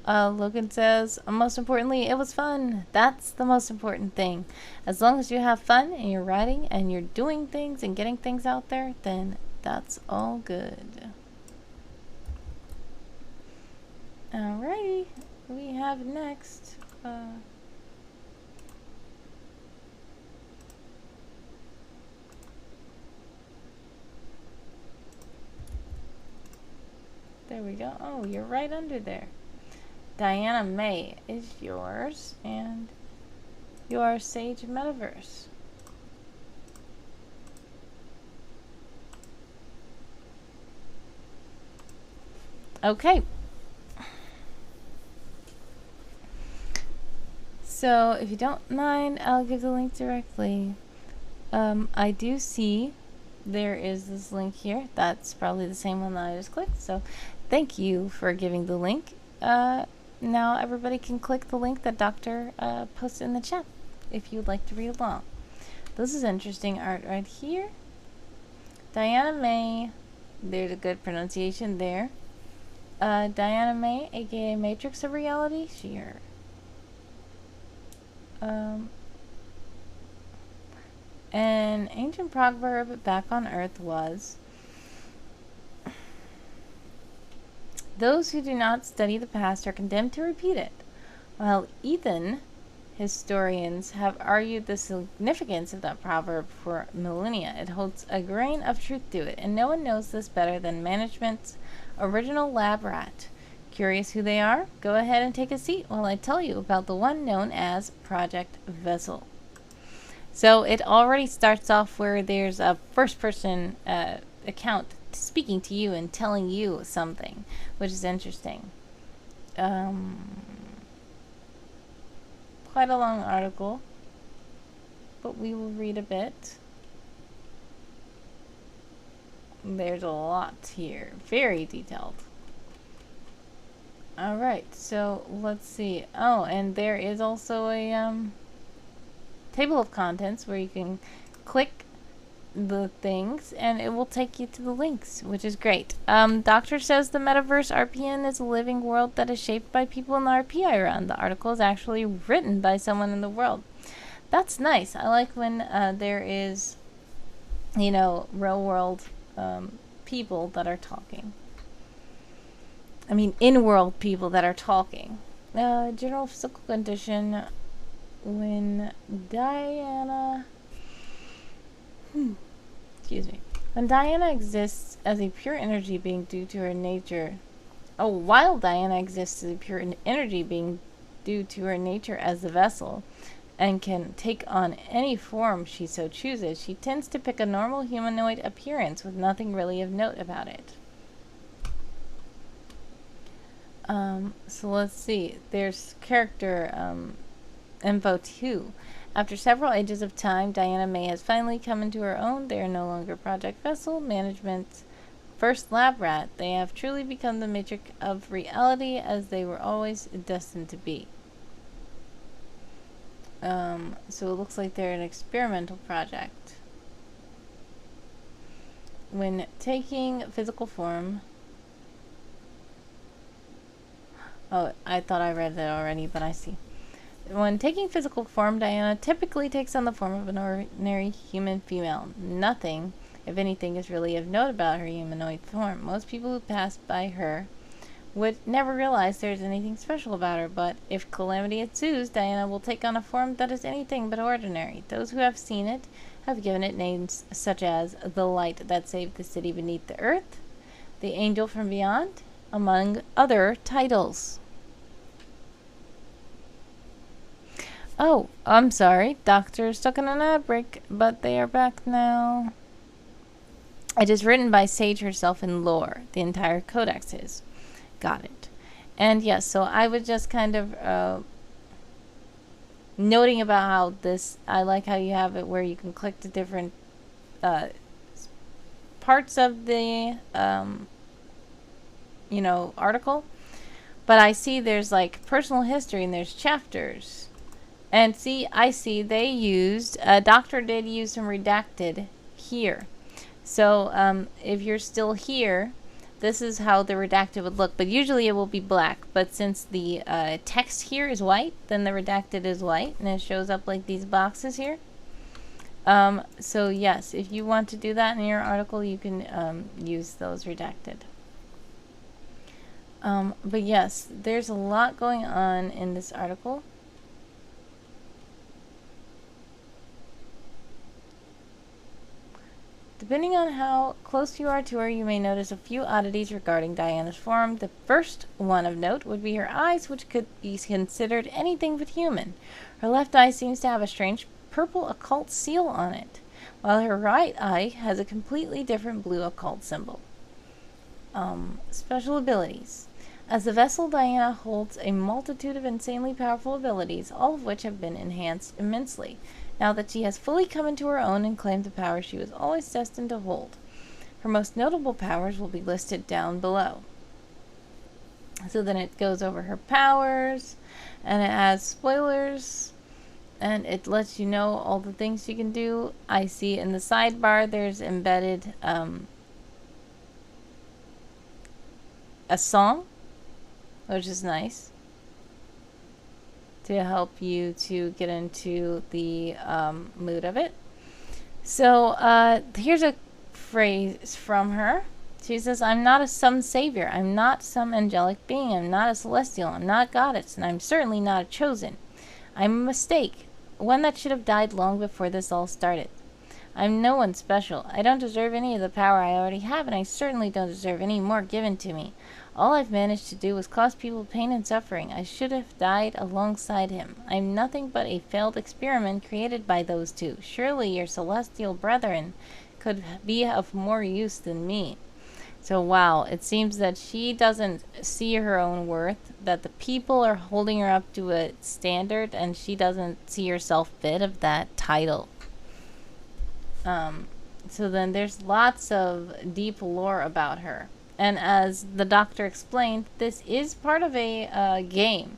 Speaker 1: Logan says, most importantly, it was fun. That's the most important thing. As long as you have fun and you're writing and you're doing things and getting things out there, then that's all good. Alrighty, we have next. There we go. Oh, you're right under there. Diana May is yours, and you are Sage Metaverse. Okay. So, if you don't mind, I'll give the link directly. I do see there is this link here. That's probably the same one that I just clicked. So, thank you for giving the link. Now everybody can click the link that Dr. posted in the chat if you'd like to read along. This is interesting art right here. Diana May. There's a good pronunciation there. Diana May, aka Matrix of Reality. Sure. An ancient proverb back on Earth was, those who do not study the past are condemned to repeat it. While historians have argued the significance of that proverb for millennia, it holds a grain of truth to it, and no one knows this better than management's original lab rat. Curious who they are? Go ahead and take a seat while I tell you about the one known as Project Vessel. So it already starts off where there's a first-person account speaking to you and telling you something, which is interesting. Quite a long article, but we will read a bit. There's a lot here, very detailed. Alright, so let's see. Oh, and there is also a table of contents where you can click the things and it will take you to the links, which is great. Doctor says the metaverse RPN is a living world that is shaped by people in the RP I run. The article is actually written by someone in the world. That's nice. I like when there is, you know, real world people that are talking. I mean, in-world people that are talking. General physical condition. When Diana... excuse me. When Diana exists as a pure energy being due to her nature... Oh, while Diana exists as a pure energy being due to her nature as the vessel, and can take on any form she so chooses, she tends to pick a normal humanoid appearance with nothing really of note about it. So let's see. There's character info 2. After several ages of time, Diana May has finally come into her own. They are no longer Project Vessel, management's first lab rat. They have truly become the matrix of reality as they were always destined to be. So it looks like they're an experimental project. When taking physical form... Oh, I thought I read that already, but I see. When taking physical form, Diana typically takes on the form of an ordinary human female. Nothing, if anything, is really of note about her humanoid form. Most people who pass by her would never realize there's anything special about her, but if calamity ensues, Diana will take on a form that is anything but ordinary. Those who have seen it have given it names such as the light that saved the city beneath the earth, the angel from beyond, among other titles. Oh, I'm sorry. Doctor's stuck in an ad break, but they are back now. It is written by Sage herself in lore. The entire codex is. Got it. And yes, so I was just kind of noting about how this, I like how you have it where you can click the different parts of the, you know, article. But I see there's like personal history and there's chapters. And see, I see they used, Doctor did use some redacted here. So if you're still here, this is how the redacted would look, but usually it will be black. But since the text here is white, then the redacted is white, and it shows up like these boxes here. So yes, if you want to do that in your article, you can use those redacted. But yes, there's a lot going on in this article. Depending on how close you are to her, you may notice a few oddities regarding Diana's form. The first one of note would be her eyes, which could be considered anything but human. Her left eye seems to have a strange purple occult seal on it, while her right eye has a completely different blue occult symbol. Special abilities. As the vessel, Diana holds a multitude of insanely powerful abilities, all of which have been enhanced immensely, now that she has fully come into her own and claimed the power she was always destined to hold. Her most notable powers will be listed down below. So then it goes over her powers, and it has spoilers, and it lets you know all the things you can do. I see in the sidebar there's embedded a song, which is nice, to help you to get into the mood of it. So here's a phrase from her. She says, "I'm not some savior. I'm not some angelic being. I'm not a celestial. I'm not a goddess. And I'm certainly not a chosen. I'm a mistake. One that should have died long before this all started. I'm no one special. I don't deserve any of the power I already have, and I certainly don't deserve any more given to me. All I've managed to do was cause people pain and suffering. I should have died alongside him. I'm nothing but a failed experiment created by those two. Surely your celestial brethren could be of more use than me." So wow, it seems that she doesn't see her own worth, that the people are holding her up to a standard, and she doesn't see herself fit of that title. So then there's lots of deep lore about her. And as the doctor explained, this is part of a game.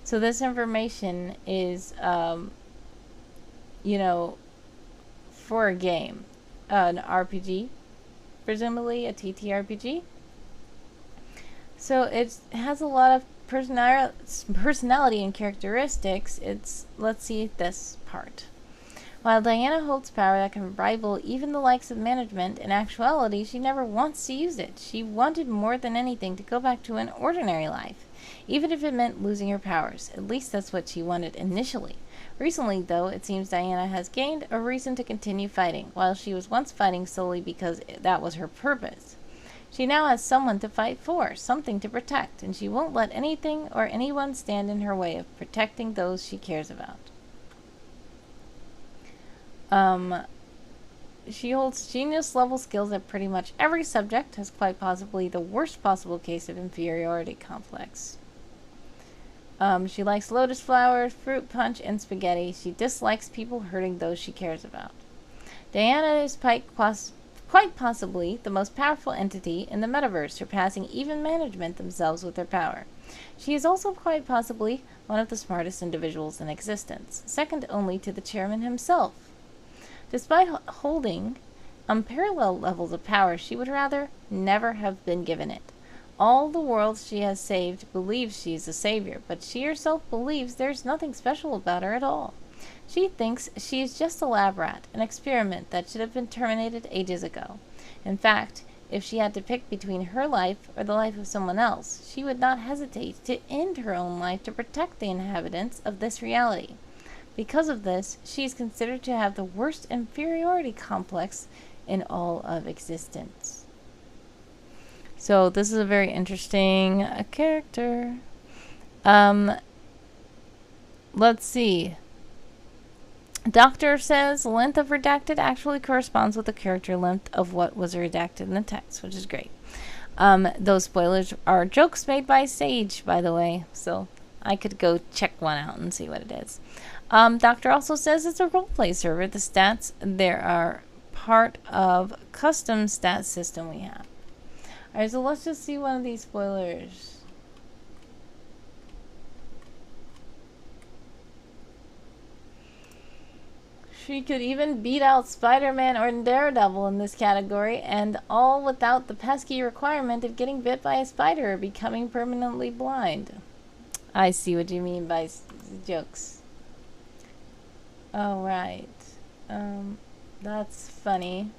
Speaker 1: So this information is, you know, for a game. An RPG, presumably a TTRPG. So it has a lot of personality and characteristics. Let's see this part. While Diana holds power that can rival even the likes of management, in actuality, she never wants to use it. She wanted more than anything to go back to an ordinary life, even if it meant losing her powers. At least that's what she wanted initially. Recently, though, it seems Diana has gained a reason to continue fighting, while she was once fighting solely because that was her purpose. She now has someone to fight for, something to protect, and she won't let anything or anyone stand in her way of protecting those she cares about. She holds genius-level skills at pretty much every subject, has quite possibly the worst possible case of inferiority complex. She likes lotus flowers, fruit punch, and spaghetti. She dislikes people hurting those she cares about. Diana is quite possibly the most powerful entity in the metaverse, surpassing even management themselves with her power. She is also quite possibly one of the smartest individuals in existence, second only to the chairman himself. Despite holding unparalleled levels of power, she would rather never have been given it. All the worlds she has saved believes she is a savior, but she herself believes there's nothing special about her at all. She thinks she is just a lab rat, an experiment that should have been terminated ages ago. In fact, if she had to pick between her life or the life of someone else, she would not hesitate to end her own life to protect the inhabitants of this reality. Because of this, she is considered to have the worst inferiority complex in all of existence. So this is a very interesting character. Let's see. Doctor says length of redacted actually corresponds with the character length of what was redacted in the text, which is great. Those spoilers are jokes made by Sage, by the way, so I could go check one out and see what it is. Doctor also says it's a roleplay server. The stats there are part of custom stat system we have. Alright, so let's just see one of these spoilers. She could even beat out Spider-Man or Daredevil in this category, and all without the pesky requirement of getting bit by a spider or becoming permanently blind. I see what you mean by jokes. Alright. That's funny.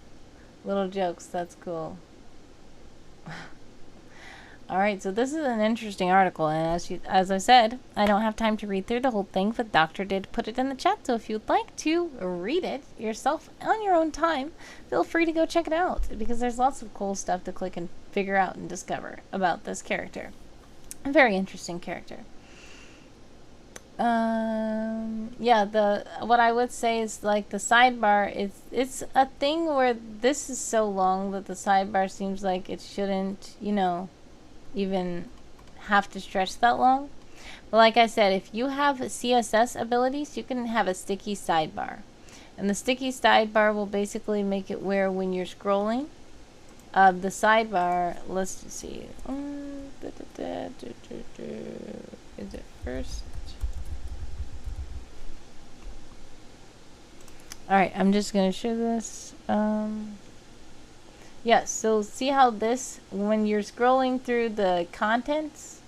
Speaker 1: Little jokes, that's cool. Alright, so this is an interesting article, and as I said, I don't have time to read through the whole thing, but Doctor did put it in the chat, so if you'd like to read it yourself on your own time, feel free to go check it out, because there's lots of cool stuff to click and figure out and discover about this character. A very interesting character. Yeah, what I would say is, like, the sidebar, it's a thing where this is so long that the sidebar seems like it shouldn't, you know, even have to stretch that long. But like I said, if you have CSS abilities, you can have a sticky sidebar, and the sticky sidebar will basically make it where when you're scrolling, the sidebar, let's just see, is it first? Alright, I'm just gonna show this. Yeah, so see how this, when you're scrolling through the contents,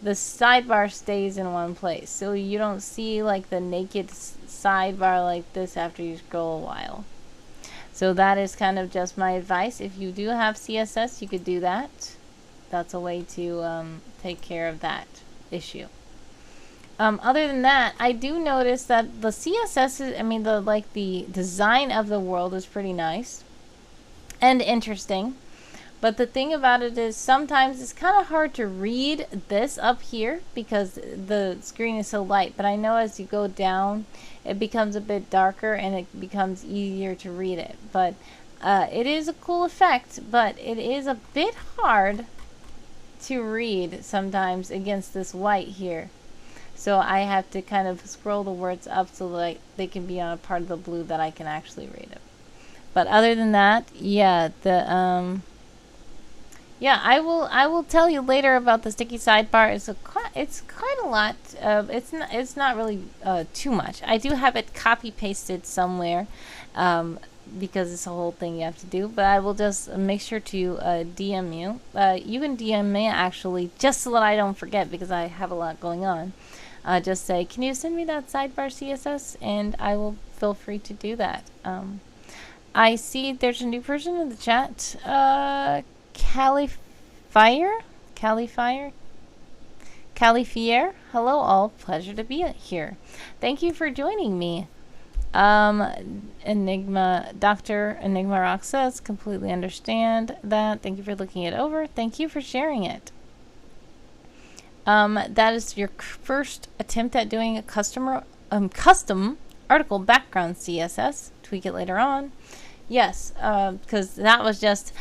Speaker 1: the sidebar stays in one place. So you don't see like the naked sidebar like this after you scroll a while. So that is kind of just my advice. If you do have CSS, you could do that. That's a way to take care of that issue. Other than that, I do notice that the CSS is, I mean, the design of the world is pretty nice and interesting. But the thing about it is sometimes it's kind of hard to read this up here because the screen is so light. But I know as you go down, it becomes a bit darker and it becomes easier to read it. But it is a cool effect, but it is a bit hard to read sometimes against this white here. So I have to kind of scroll the words up so that they can be on a part of the blue that I can actually read it. But other than that, yeah, yeah, I will tell you later about the sticky sidebar. It's quite a lot. It's not really too much. I do have it copy pasted somewhere because it's a whole thing you have to do. But I will just make sure to DM you. You can DM me actually just so that I don't forget because I have a lot going on. Just say, can you send me that sidebar CSS? And I will feel free to do that. I see there's a new person in the chat. Fiyere? Hello all, pleasure to be here. Thank you for joining me. Dr. Enigma Rock says, completely understand that. Thank you for looking it over. Thank you for sharing it. That is your first attempt at doing a custom article background CSS. Tweak it later on. Yes, because that was just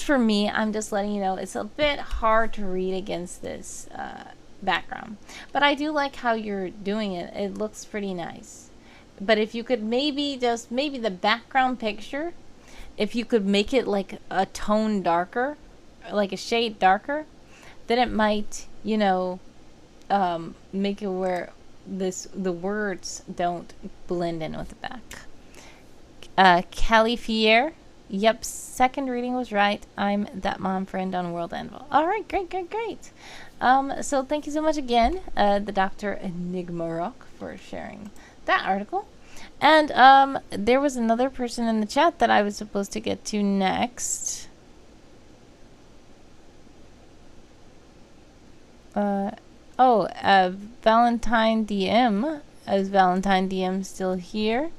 Speaker 1: for me. I'm just letting you know it's a bit hard to read against this background. But I do like how you're doing it. It looks pretty nice. But if you could maybe the background picture, if you could make it like a tone darker, like a shade darker, then it might, you know, make it where the words don't blend in with the back. Fiyere. Yep, second reading was right. I'm ThatMomFriend on World Anvil. Alright, great. So thank you so much again, the Dr. Enigma Rock, for sharing that article. And there was another person in the chat that I was supposed to get to next. Valentine DM. Is Valentine DM still here?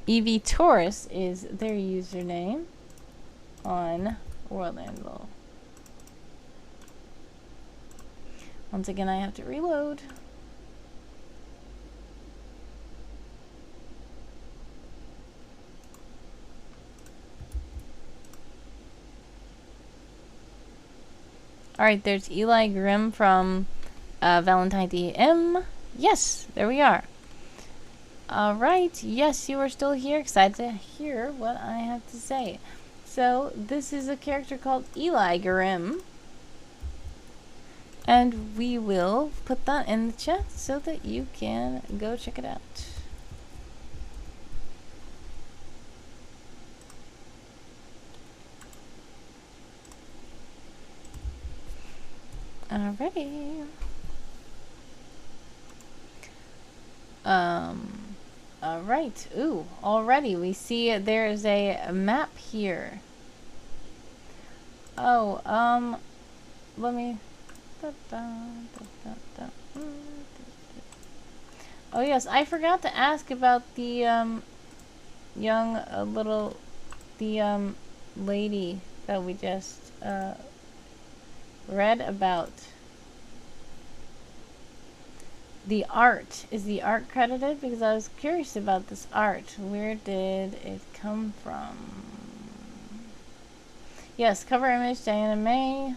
Speaker 1: EVTaurus is their username on World Anvil. Once again, I have to reload. Alright, there's Eli Grimm from Valentine DM. Yes, there we are. Alright, yes, you are still here. Excited to hear what I have to say. So, this is a character called Eli Grimm. And we will put that in the chat so that you can go check it out. Alrighty. Alright. Ooh, already we see there's a map here. Oh, let me... Oh yes, I forgot to ask about the, young, lady that we just, read about. The art. Is the art credited? Because I was curious about this art. Where did it come from? Yes, cover image, Diana May.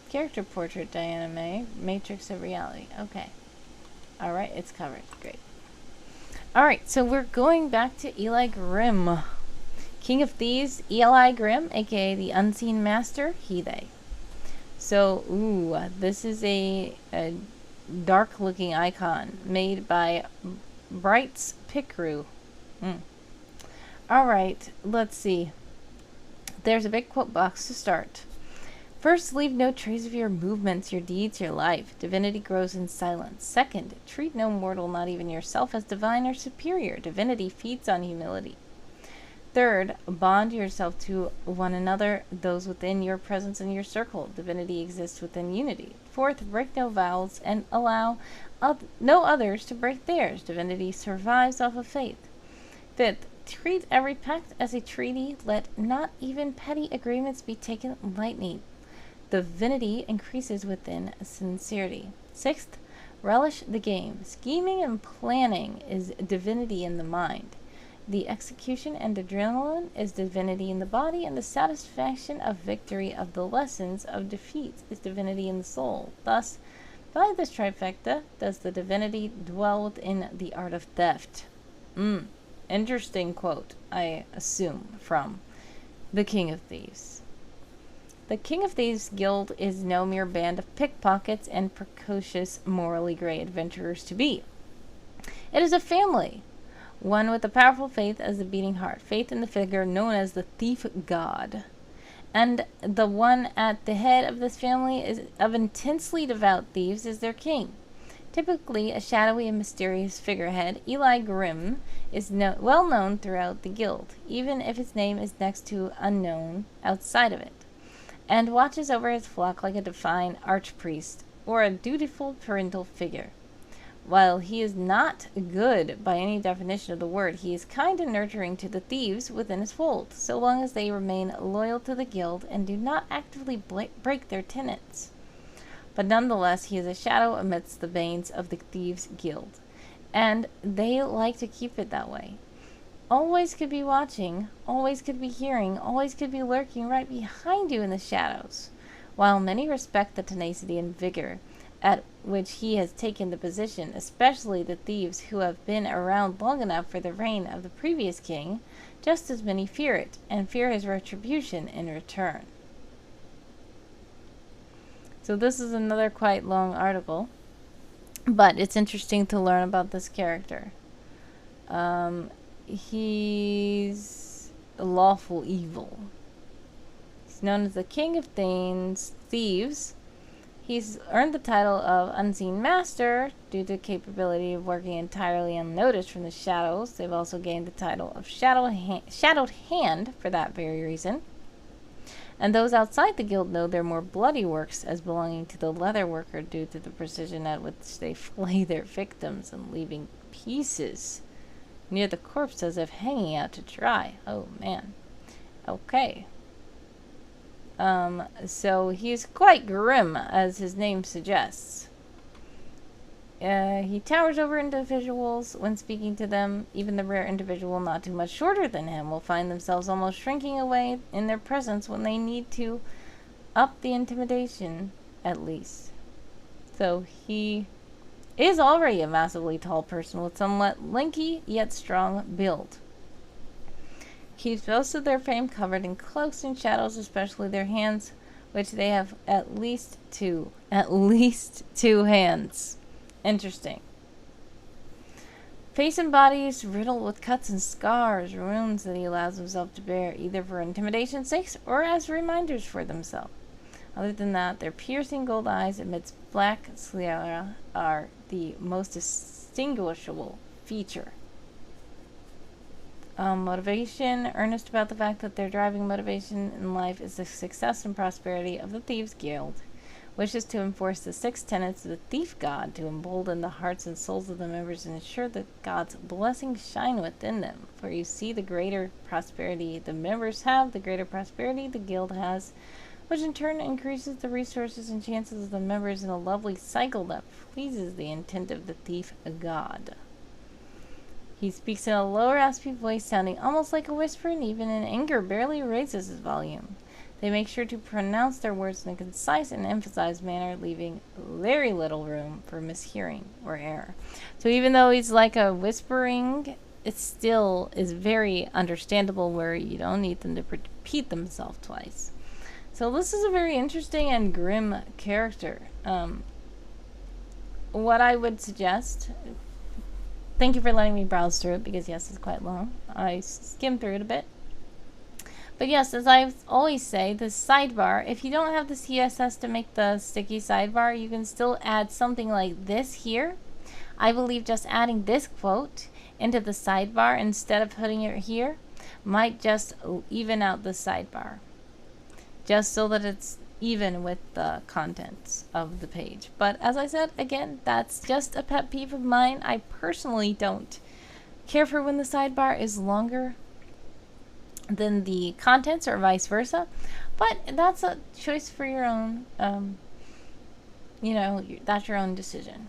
Speaker 1: Character portrait, Diana May. Matrix of reality. Okay. Alright, it's covered. Great. Alright, so we're going back to Eli Grimm. King of Thieves, Eli Grimm, aka the Unseen Master, he, they. So, ooh, this is a dark looking icon made by Bright's Picrew. Alright, let's see. There's a big quote box to start. First, leave no trace of your movements, your deeds, your life. Divinity grows in silence. Second, treat no mortal, not even yourself, as divine or superior. Divinity feeds on humility. Third, bond yourself to one another, those within your presence and your circle. Divinity exists within unity. Fourth, break no vows and allow no others to break theirs. Divinity survives off of faith. Fifth, treat every pact as a treaty. Let not even petty agreements be taken lightly. Divinity increases within sincerity. Sixth, relish the game. Scheming and planning is divinity in the mind. The execution and adrenaline is divinity in the body, and the satisfaction of victory of the lessons of defeat is divinity in the soul. Thus, by this trifecta, does the divinity dwell within the art of theft. Interesting quote, I assume, from the King of Thieves. The King of Thieves Guild is no mere band of pickpockets and precocious, morally gray adventurers to be. It is a family. One with a powerful faith as the beating heart. Faith in the figure known as the thief god. And the one at the head of this family is of intensely devout thieves is their king. Typically a shadowy and mysterious figurehead, Eli Grimm is well known throughout the guild, even if his name is next to unknown outside of it, and watches over his flock like a divine archpriest or a dutiful parental figure. While he is not good by any definition of the word, he is kind and nurturing to the thieves within his fold, so long as they remain loyal to the guild and do not actively break their tenets. But nonetheless, he is a shadow amidst the veins of the thieves' guild, and they like to keep it that way. Always could be watching, always could be hearing, always could be lurking right behind you in the shadows. While many respect the tenacity and vigor at which he has taken the position, especially the thieves who have been around long enough for the reign of the previous king, just as many fear it, and fear his retribution in return. So this is another quite long article, but it's interesting to learn about this character. He's lawful evil. He's known as the King of Thieves. He's earned the title of Unseen Master due to the capability of working entirely unnoticed from the shadows. They've also gained the title of Shadowed Hand for that very reason. And those outside the guild know their more bloody works as belonging to the leather worker due to the precision at which they flay their victims and leaving pieces near the corpse as if hanging out to dry. Oh man. Okay. So he's quite grim, as his name suggests. He towers over individuals when speaking to them. Even the rare individual not too much shorter than him will find themselves almost shrinking away in their presence when they need to up the intimidation, at least. So he is already a massively tall person with somewhat lanky yet strong build. Keeps most of their frame covered in cloaks and shadows, especially their hands, which they have at least two hands. Interesting. Face and body is riddled with cuts and scars, wounds that he allows himself to bear, either for intimidation's sake or as reminders for themselves. Other than that, their piercing gold eyes amidst black sclera are the most distinguishable feature. Motivation, earnest about the fact that their driving motivation in life is the success and prosperity of the Thieves Guild. Wishes to enforce the 6 tenets of the Thief God to embolden the hearts and souls of the members and ensure that God's blessings shine within them. For you see, the greater prosperity the members have, the greater prosperity the guild has, which in turn increases the resources and chances of the members in a lovely cycle that pleases the intent of the Thief God. He speaks in a low, raspy voice, sounding almost like a whisper, and even in anger barely raises his volume. They make sure to pronounce their words in a concise and emphasized manner, leaving very little room for mishearing or error. So even though he's like a whispering, it still is very understandable where you don't need them to repeat themselves twice. So this is a very interesting and grim character. What I would suggest... Thank you for letting me browse through it, because yes, it's quite long. I skimmed through it a bit. But yes, as I always say, the sidebar, if you don't have the CSS to make the sticky sidebar, you can still add something like this here. I believe just adding this quote into the sidebar instead of putting it here might just even out the sidebar. Just so that it's even with the contents of the page. But as I said, again, that's just a pet peeve of mine. I personally don't care for when the sidebar is longer than the contents or vice versa, but that's a choice for your own, you know, that's your own decision.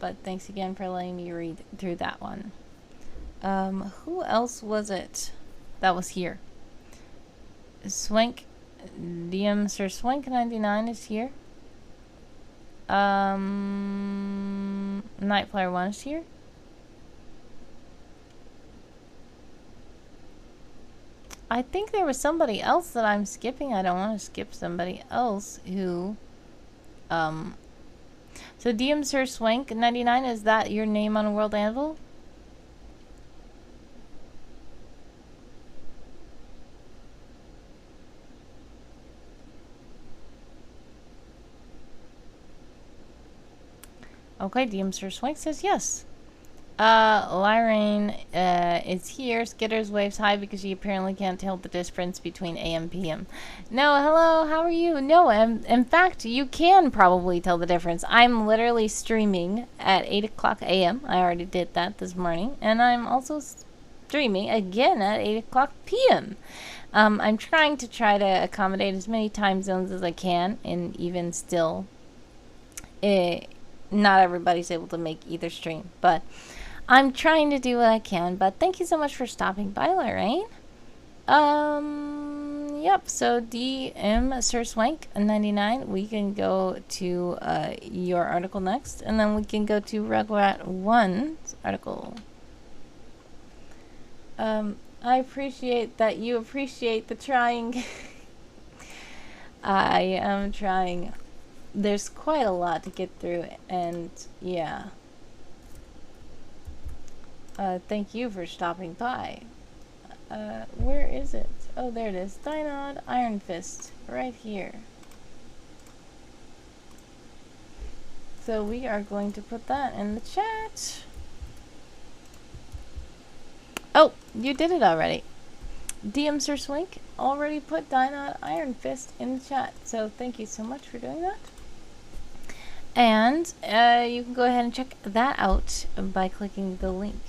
Speaker 1: But thanks again for letting me read through that one. Who else was it that was here? Swank, DM Sir Swank 99 is here. Nightflyer 1 is here. I think there was somebody else that I'm skipping. I don't want to skip somebody else who... So DM Sir Swank 99, is that your name on World Anvil? Okay, DM Sir Swank says yes. Lyrene is here. Skitters waves high because she apparently can't tell the difference between AM and PM. No, hello, how are you? No, in fact, you can probably tell the difference. I'm literally streaming at 8 o'clock AM. I already did that this morning. And I'm also streaming again at 8 o'clock PM. I'm trying to accommodate as many time zones as I can, and even still, not everybody's able to make either stream. But I'm trying to do what I can, but thank you so much for stopping by, Lorraine. Yep, so DM Sir Swank 99, we can go to your article next, and then we can go to Rugrat 1's article. I appreciate that you appreciate the trying. I am trying. There's quite a lot to get through, and yeah. Thank you for stopping by. Where is it? Oh, there it is. Dinod, Ironfist, right here. So we are going to put that in the chat. Oh, you did it already. DM Sir Swink already put Dinod Ironfist in the chat. So thank you so much for doing that. And you can go ahead and check that out by clicking the link.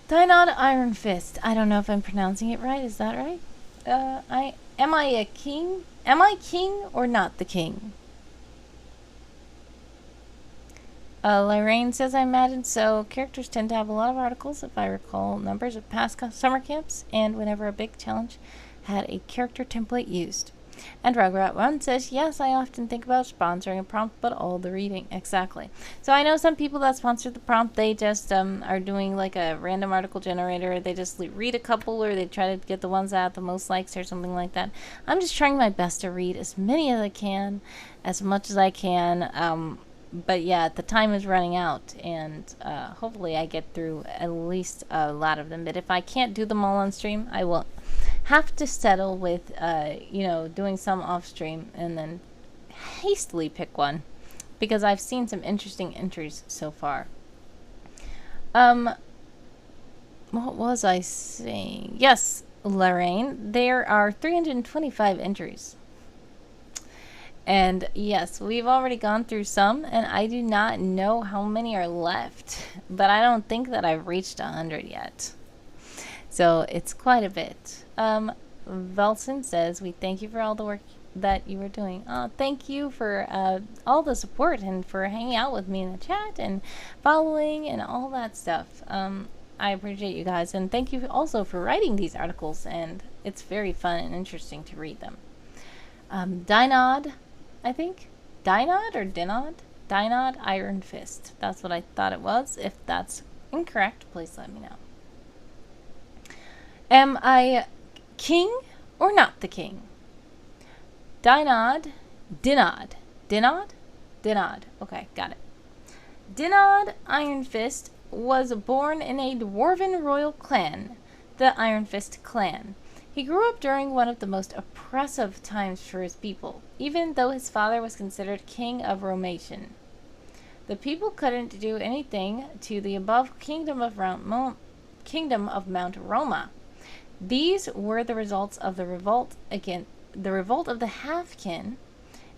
Speaker 1: Dinod Ironfist. I don't know if I'm pronouncing it right. Is that right? Am I a king? Am I king or not the king? Lorraine says, I imagine so. Characters tend to have a lot of articles, if I recall numbers of past summer camps, and whenever a big challenge had a character template used. And Rugrat1 says, yes, I often think about sponsoring a prompt, but all the reading. Exactly. So I know some people that sponsor the prompt, they just are doing like a random article generator. They just read a couple, or they try to get the ones that have the most likes or something like that. I'm just trying my best to read as many as I can, as much as I can. But yeah, the time is running out, and hopefully I get through at least a lot of them. But if I can't do them all on stream, I won't. have to settle with, doing some off stream and then hastily pick one, because I've seen some interesting entries so far. What was I saying? Yes, Lorraine, there are 325 entries. And yes, we've already gone through some, and I do not know how many are left, but I don't think that I've reached 100 yet. So it's quite a bit. Valcin says, we thank you for all the work that you were doing. Thank you for all the support and for hanging out with me in the chat and following and all that stuff. I appreciate you guys, and thank you also for writing these articles, and it's very fun and interesting to read them. Dinod, I think? Dinod or Dinod? Dinod Ironfist. That's what I thought it was. If that's incorrect, please let me know. Am I king or not the king? Dinod. Okay, got it. Dinod Ironfist was born in a dwarven royal clan, the Ironfist clan. He grew up during one of the most oppressive times for his people, even though his father was considered king of Romation. The people couldn't do anything to the above kingdom of Mount Roma. These were the results of the revolt of the Halfkin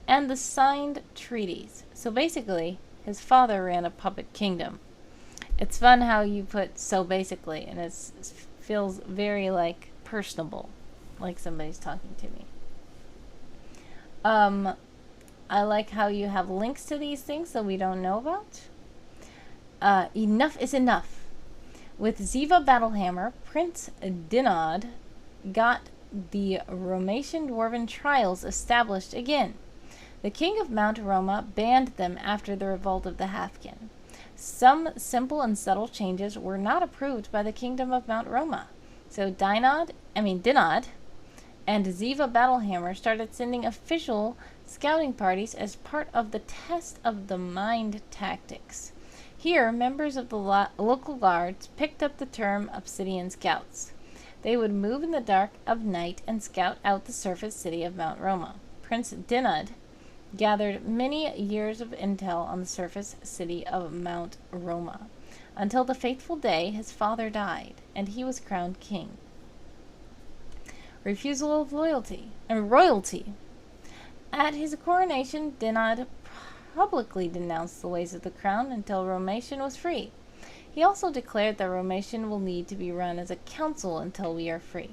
Speaker 1: and the signed treaties. So basically, his father ran a puppet kingdom. It's fun how you put "so basically," and it feels very like personable, like somebody's talking to me. I like how you have links to these things that we don't know about. Enough is enough. With Ziva Battlehammer, Prince Dinod got the Romation Dwarven Trials established again. The king of Mount Roma banned them after the revolt of the Halfkin. Some simple and subtle changes were not approved by the kingdom of Mount Roma. So Dinod and Ziva Battlehammer started sending official scouting parties as part of the test of the mind tactics. Here, members of the local guards picked up the term Obsidian Scouts. They would move in the dark of night and scout out the surface city of Mount Roma. Prince Dinod gathered many years of intel on the surface city of Mount Roma, until the fateful day his father died, and he was crowned king. Refusal of royalty. At his coronation, Dinod publicly denounced the ways of the crown until Romation was free. He also declared that Romation will need to be run as a council until we are free.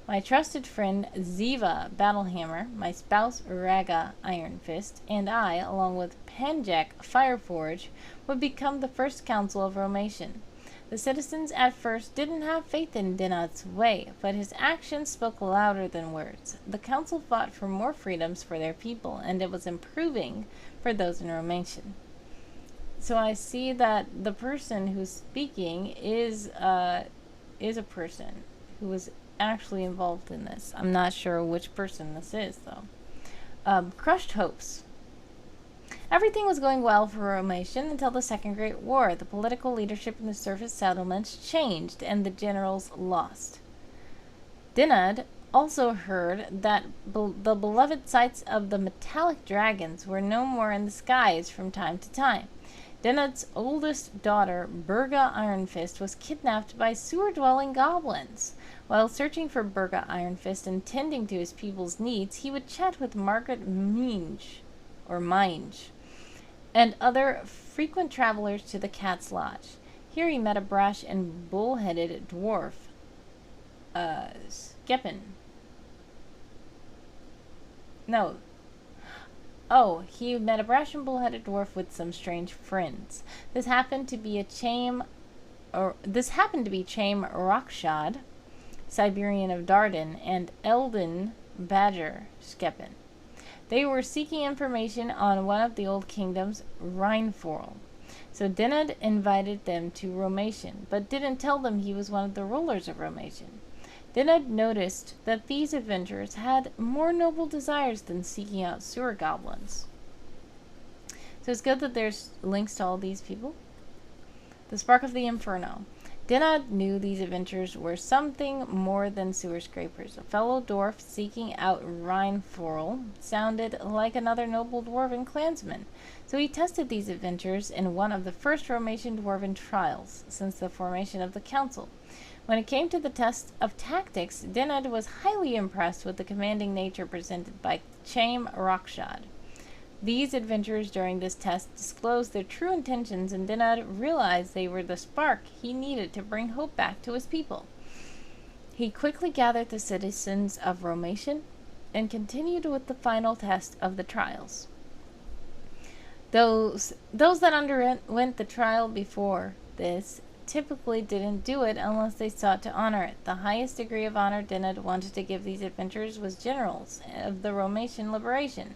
Speaker 1: My trusted friend Ziva Battlehammer, my spouse Raga Ironfist, and I, along with Panjak Fireforge, would become the first council of Romation. The citizens at first didn't have faith in Dinod's way, but his actions spoke louder than words. The council fought for more freedoms for their people, and it was improving for those in Romation. So I see that the person who's speaking is a person who was actually involved in this. I'm not sure which person this is, though. Crushed hopes. Everything was going well for Romation until the Second Great War. The political leadership in the surface settlements changed, and the generals lost. Dinod also heard that the beloved sights of the metallic dragons were no more in the skies from time to time. Dinod's oldest daughter, Burga Ironfist, was kidnapped by sewer-dwelling goblins. While searching for Burga Ironfist and tending to his people's needs, he would chat with Margaret Minge, and other frequent travelers to the Cat's Lodge. Here he met a brash and bull-headed dwarf, Skepin. He met a brash and bull-headed dwarf with some strange friends. This happened to be Chame Rockshod, Siberian of Dardan, and Eldin Badger Skepin. They were seeking information on one of the old kingdoms, Rheinforl. So Dinod invited them to Romation, but didn't tell them he was one of the rulers of Romation. Dinod noticed that these adventurers had more noble desires than seeking out sewer goblins. So it's good that there's links to all these people. The Spark of the Inferno. Dinod knew these adventurers were something more than sewer scrapers. A fellow dwarf seeking out Rheinforel sounded like another noble dwarven clansman, so he tested these adventurers in one of the first Romatian dwarven trials since the formation of the council. When it came to the test of tactics, Dinod was highly impressed with the commanding nature presented by Chaim Rockshod. These adventurers during this test disclosed their true intentions, and Dinod realized they were the spark he needed to bring hope back to his people. He quickly gathered the citizens of Romatian and continued with the final test of the trials. Those that underwent the trial before this typically didn't do it unless they sought to honor it. The highest degree of honor Dinod wanted to give these adventurers was generals of the Romatian liberation.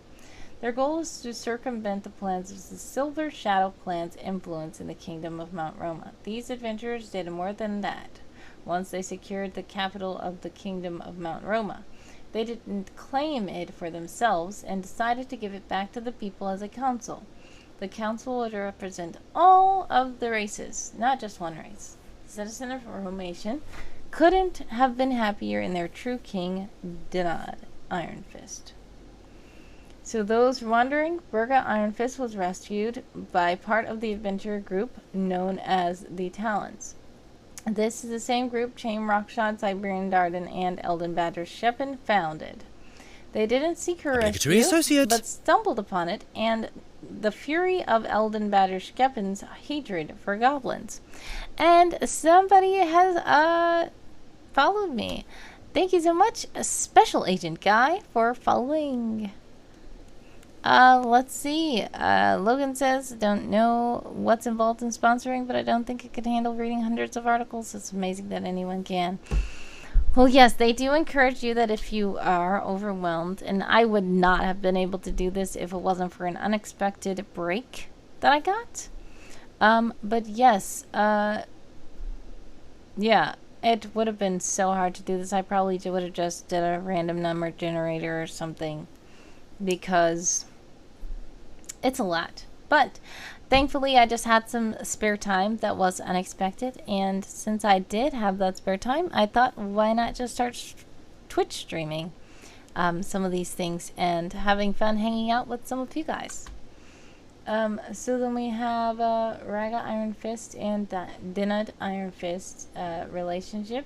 Speaker 1: Their goal was to circumvent the plans of the Silver Shadow clan's influence in the kingdom of Mount Roma. These adventurers did more than that. Once they secured the capital of the kingdom of Mount Roma, they didn't claim it for themselves and decided to give it back to the people as a council. The council would represent all of the races, not just one race. The citizens of Romatian couldn't have been happier in their true king, Dinod, Ironfist. So those wondering, Burga Ironfist was rescued by part of the adventurer group known as the Talons. This is the same group Chaim Rockshod, Siberian Dardan, and Elden Badger Sheppen founded. They didn't seek her rescue, but stumbled upon it, and the fury of Elden Badger Sheppen's hatred for goblins. And somebody has followed me. Thank you so much, Special Agent Guy, for following. Let's see. Logan says, don't know what's involved in sponsoring, but I don't think it could handle reading hundreds of articles. It's amazing that anyone can. Well, yes, they do encourage you that if you are overwhelmed, and I would not have been able to do this if it wasn't for an unexpected break that I got. But yes, yeah, it would have been so hard to do this. I probably would have just did a random number generator or something, because it's a lot. But thankfully, I just had some spare time that was unexpected, and since I did have that spare time, I thought, why not just start Twitch streaming some of these things and having fun hanging out with some of you guys. So then we have Raga Ironfist and Dinod Ironfist relationship.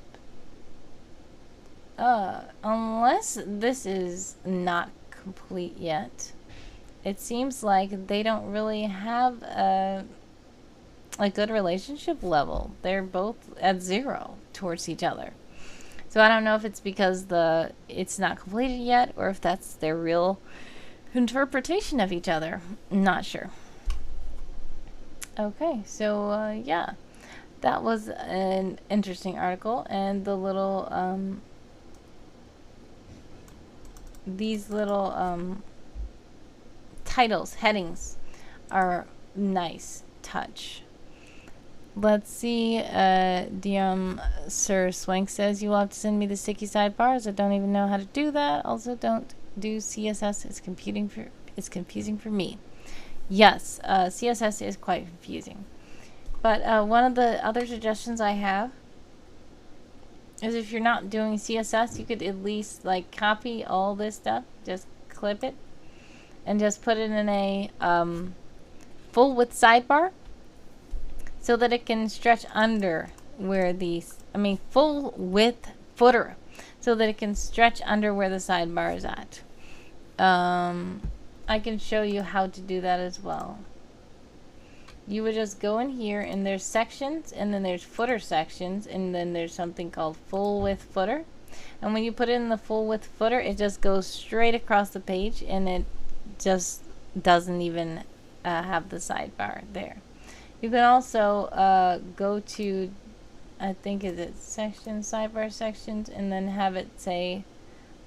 Speaker 1: Unless this is not complete yet, it seems like they don't really have a good relationship level. They're both at 0 towards each other. So I don't know if it's because it's not completed yet, or if that's their real interpretation of each other. Not sure. Okay, so yeah, that was an interesting article, and the little these little titles, headings, are nice touch. Let's see. Sir Swank says, you will have to send me the sticky sidebars. I don't even know how to do that. Also, don't do CSS. It's confusing for me. Yes, CSS is quite confusing. But one of the other suggestions I have is, if you're not doing CSS, you could at least copy all this stuff, just clip it, and just put it in a full width sidebar, so that it can stretch under where full width footer, so that it can stretch under where the sidebar is at. I can show you how to do that as well. You would just go in here, and there's sections, and then there's footer sections, and then there's something called full width footer. And when you put it in the full width footer, it just goes straight across the page, and it just doesn't even have the sidebar there. You can also go to, I think is it sections, sidebar sections, and then have it say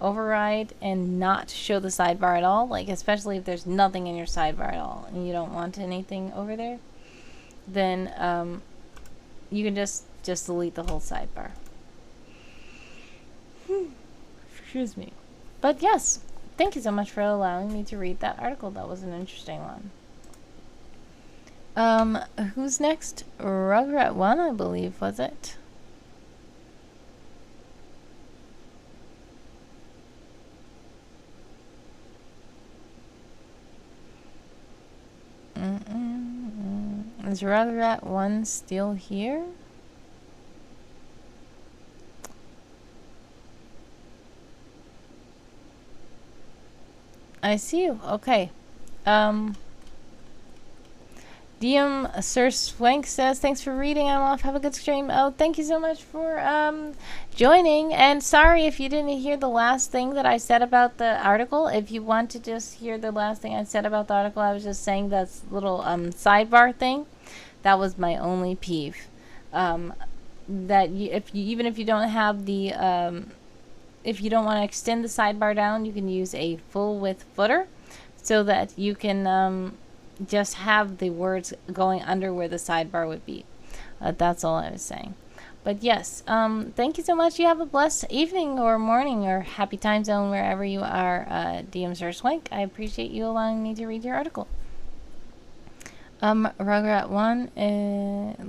Speaker 1: override and not show the sidebar at all, especially if there's nothing in your sidebar at all and you don't want anything over there, then you can just delete the whole sidebar. Excuse me. But yes, thank you so much for allowing me to read that article. That was an interesting one. Who's next? Rugrat 1, I believe, was it? Is Rugrat 1 still here? I see you. Okay. DM Sir Swank says, thanks for reading. I'm off. Have a good stream. Oh, thank you so much for joining. And sorry if you didn't hear the last thing that I said about the article. If you want to just hear the last thing I said about the article, I was just saying that little sidebar thing. That was my only peeve. That even if you don't have the if you don't want to extend the sidebar down, you can use a full width footer so that you can just have the words going under where the sidebar would be. That's all I was saying. But yes, thank you so much. You have a blessed evening or morning or happy time zone wherever you are, DM Sir Swank. I appreciate you allowing me to read your article. Rugrat 1,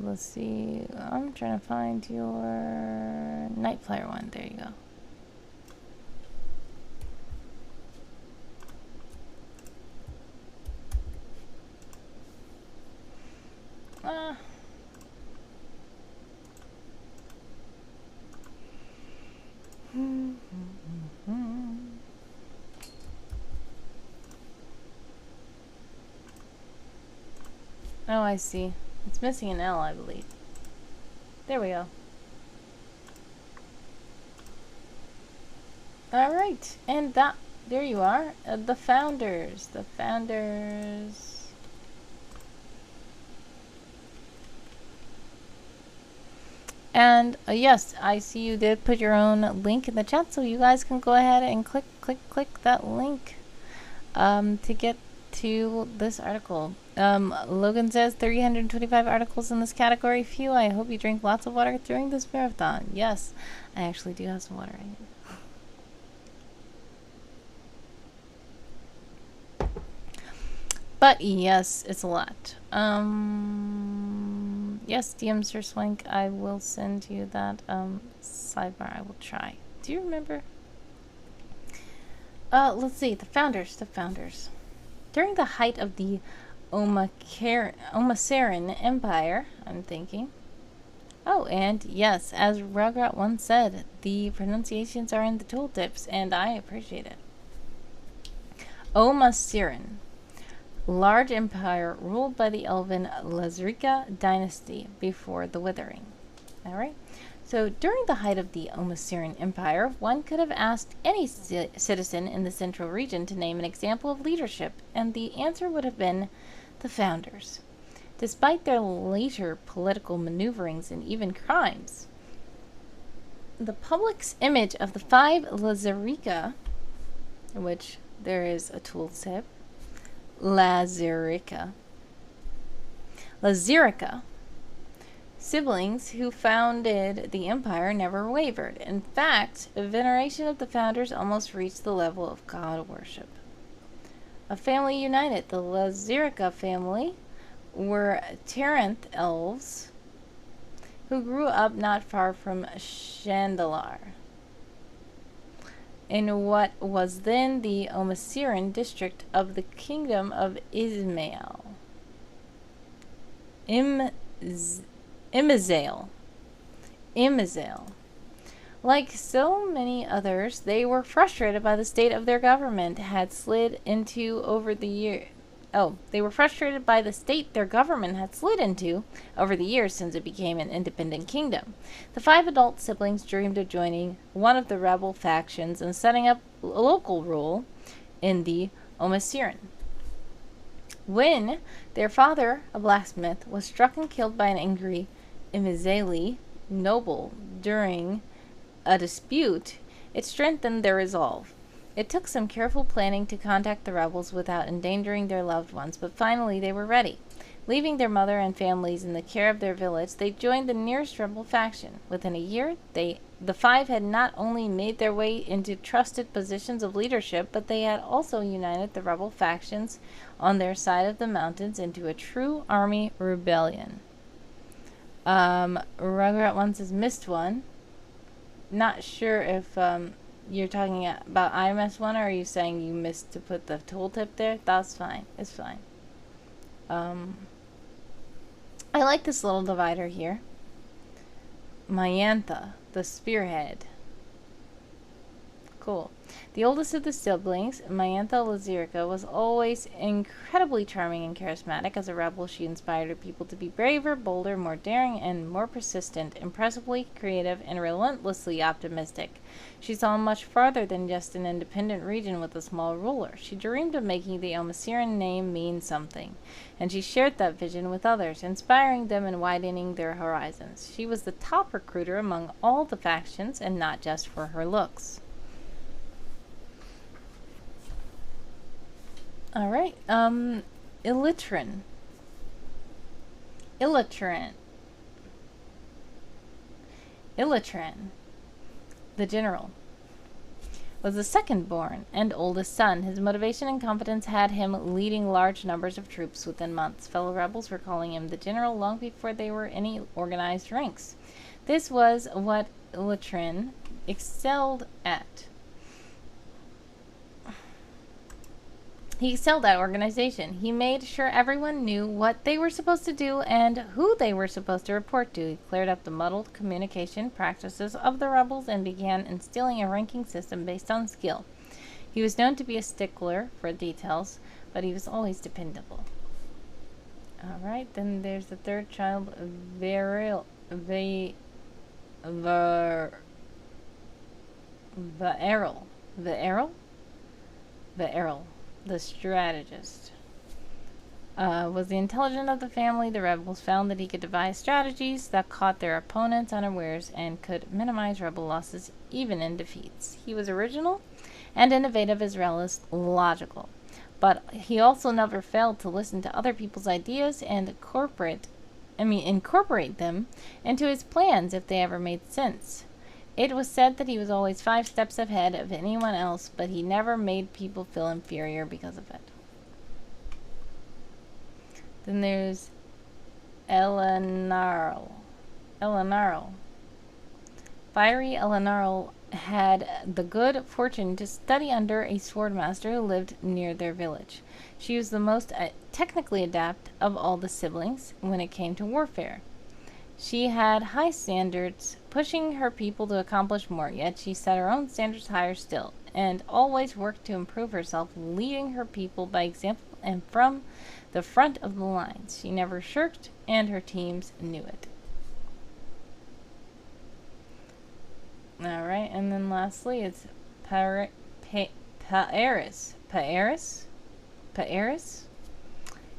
Speaker 1: let's see. I'm trying to find your Night Flyer 1. There you go. Oh, I see. It's missing an L, I believe. There we go. Alright, and there you are. The founders. The founders. And yes, I see you did put your own link in the chat, so you guys can go ahead and click that link to get to this article. Logan says 325 articles in this category. Phew, I hope you drink lots of water during this marathon. Yes, I actually do have some water. But yes, it's a lot. Yes, DM Sir Swank, I will send you that sidebar. I will try. Do you remember? Let's see. The founders. During the height of the Omasaran Empire, I'm thinking. Oh, and yes, as Rugrat once said, the pronunciations are in the tooltips, and I appreciate it. Omasaran. Large empire ruled by the elven llachar dynasty before the Withering. Alright, so during the height of the Omasaran Empire, one could have asked any citizen in the central region to name an example of leadership, and the answer would have been the founders. Despite their later political maneuverings and even crimes, the public's image of the five llachar, in which there is a tooltip, llachar siblings who founded the empire never wavered. In fact, veneration of the founders almost reached the level of god worship. A family united. The llachar family were Taranth elves who grew up not far from Chandalar, in what was then the Omasaran district of the kingdom of Imazale. Like so many others, they were frustrated by the state of their government had slid into over the years since it became an independent kingdom. The five adult siblings dreamed of joining one of the rebel factions and setting up local rule in the Omasaran. When their father, a blacksmith, was struck and killed by an angry Imazale noble during a dispute, it strengthened their resolve. It took some careful planning to contact the rebels without endangering their loved ones, but finally they were ready. Leaving their mother and families in the care of their village, they joined the nearest rebel faction. Within a year, the five had not only made their way into trusted positions of leadership, but they had also united the rebel factions on their side of the mountains into a true army rebellion. Rugrat one says, missed one. Not sure if you're talking about I missed one, or are you saying you missed to put the tooltip there? That's fine. It's fine. I like this little divider here. Mayantha, the spearhead. Cool. The oldest of the siblings, Mayantha Lazirica, was always incredibly charming and charismatic. As a rebel, she inspired her people to be braver, bolder, more daring, and more persistent, impressively creative, and relentlessly optimistic. She saw much farther than just an independent region with a small ruler. She dreamed of making the Omasiran name mean something, and she shared that vision with others, inspiring them and widening their horizons. She was the top recruiter among all the factions, and not just for her looks. Alright, Illitran. The general, was the second born and oldest son. His motivation and confidence had him leading large numbers of troops within months. Fellow rebels were calling him the general long before they were any organized ranks. This was what Illitran excelled at. He excelled at organization. He made sure everyone knew what they were supposed to do and who they were supposed to report to. He cleared up the muddled communication practices of the rebels and began instilling a ranking system based on skill. He was known to be a stickler for details, but he was always dependable. Alright, then there's the third child, Va'erl, the strategist. Was the intelligent of the family. The rebels found that he could devise strategies that caught their opponents unawares and could minimize rebel losses even in defeats. He was original and innovative as well as logical, but he also never failed to listen to other people's ideas and incorporate them into his plans if they ever made sense. It was said that he was always 5 steps ahead of anyone else, but he never made people feel inferior because of it. Then there's Elenarl. Fiery Elenarl had the good fortune to study under a swordmaster who lived near their village. She was the most technically adept of all the siblings when it came to warfare. She had high standards, pushing her people to accomplish more, yet she set her own standards higher still, and always worked to improve herself, leading her people by example and from the front of the lines. She never shirked, and her teams knew it. Alright, and then lastly, it's Paeris?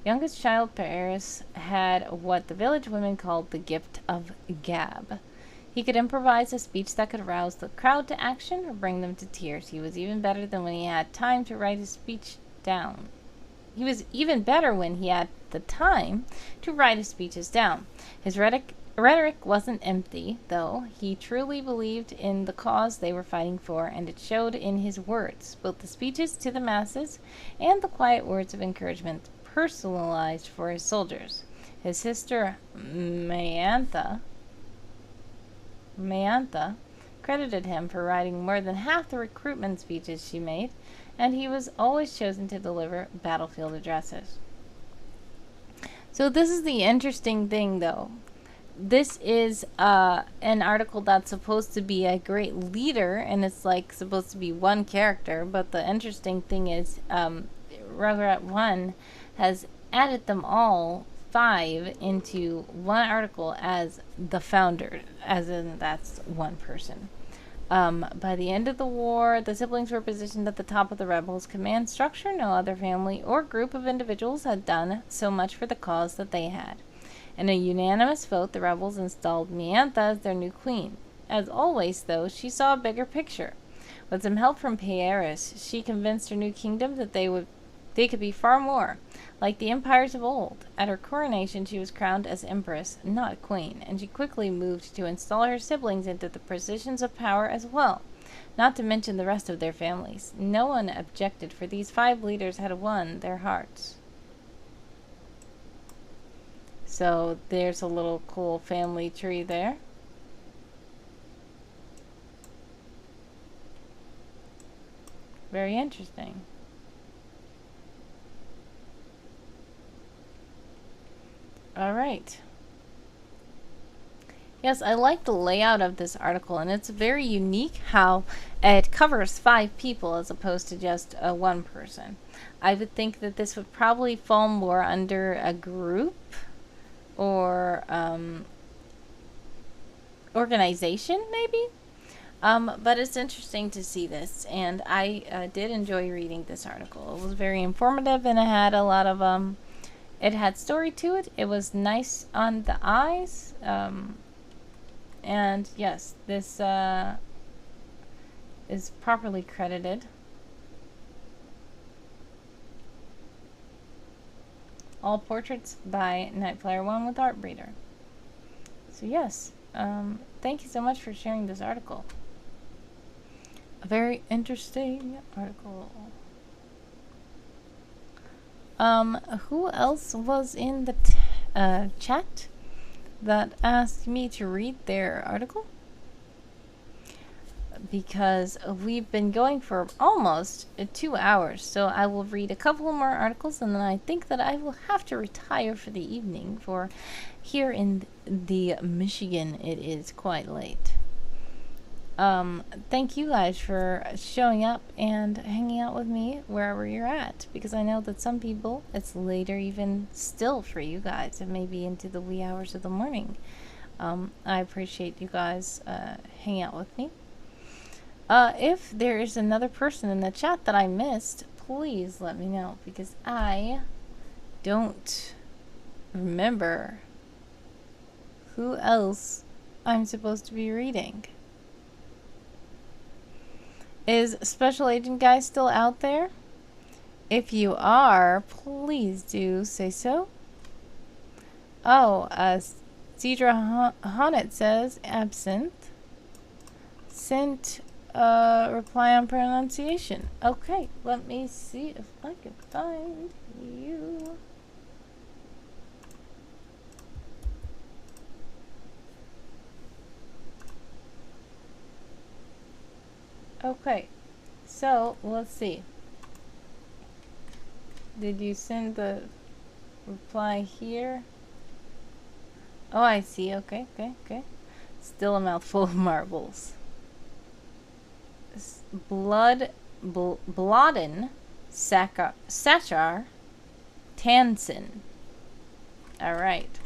Speaker 1: Youngest child, Paeris, had what the village women called the gift of gab. He could improvise a speech that could rouse the crowd to action or bring them to tears. He was even better than when he had time to write his speech down. He was even better when he had the time to write his speeches down. His rhetoric wasn't empty, though. He truly believed in the cause they were fighting for, and it showed in his words, both the speeches to the masses and the quiet words of encouragement personalized for his soldiers. His sister Mayantha credited him for writing more than half the recruitment speeches she made, and he was always chosen to deliver battlefield addresses. So this is the interesting thing, though. This is an article that's supposed to be a great leader, and it's like supposed to be one character, but the interesting thing is Rugrat 1 has added them all 5 into one article as the founder, as in that's one person. By the end of the war, the siblings were positioned at the top of the rebels' command structure. No other family or group of individuals had done so much for the cause that they had. In a unanimous vote, the rebels installed Mayantha as their new queen. As always, though, she saw a bigger picture. With some help from Fiyere, she convinced her new kingdom that they would They could be far more, like the empires of old. At her coronation, she was crowned as empress, not queen, and she quickly moved to install her siblings into the positions of power as well, not to mention the rest of their families. No one objected, for these 5 leaders had won their hearts. So there's a little cool family tree there. Very interesting. Alright. Yes, I like the layout of this article, and it's very unique how it covers 5 people as opposed to just 1 person. I would think that this would probably fall more under a group or organization, maybe? But it's interesting to see this, and I did enjoy reading this article. It was very informative, and it had a lot of it had story to it. It was nice on the eyes, and yes, this is properly credited. All portraits by Nightflyer1 with Art Breeder. So yes, thank you so much for sharing this article. A very interesting article. Who else was in the chat that asked me to read their article? Because we've been going for almost 2 hours, so I will read a couple more articles, and then I think that I will have to retire for the evening, for here in the Michigan it is quite late. Thank you guys for showing up and hanging out with me wherever you're at, because I know that some people it's later even still for you guys, and maybe into the wee hours of the morning. I appreciate you guys hanging out with me. If there is another person in the chat that I missed, please let me know, because I don't remember who else I'm supposed to be reading. Is Special Agent Guy still out there? If you are, please do say so. Oh, Cedra Honnet says Absinthe sent a reply on pronunciation. Okay, let me see if I can find you. Okay, so let's see. Did you send the reply here? Oh, I see. Okay. Still a mouthful of marbles. Blodyn, llachar, tanllyd. All right.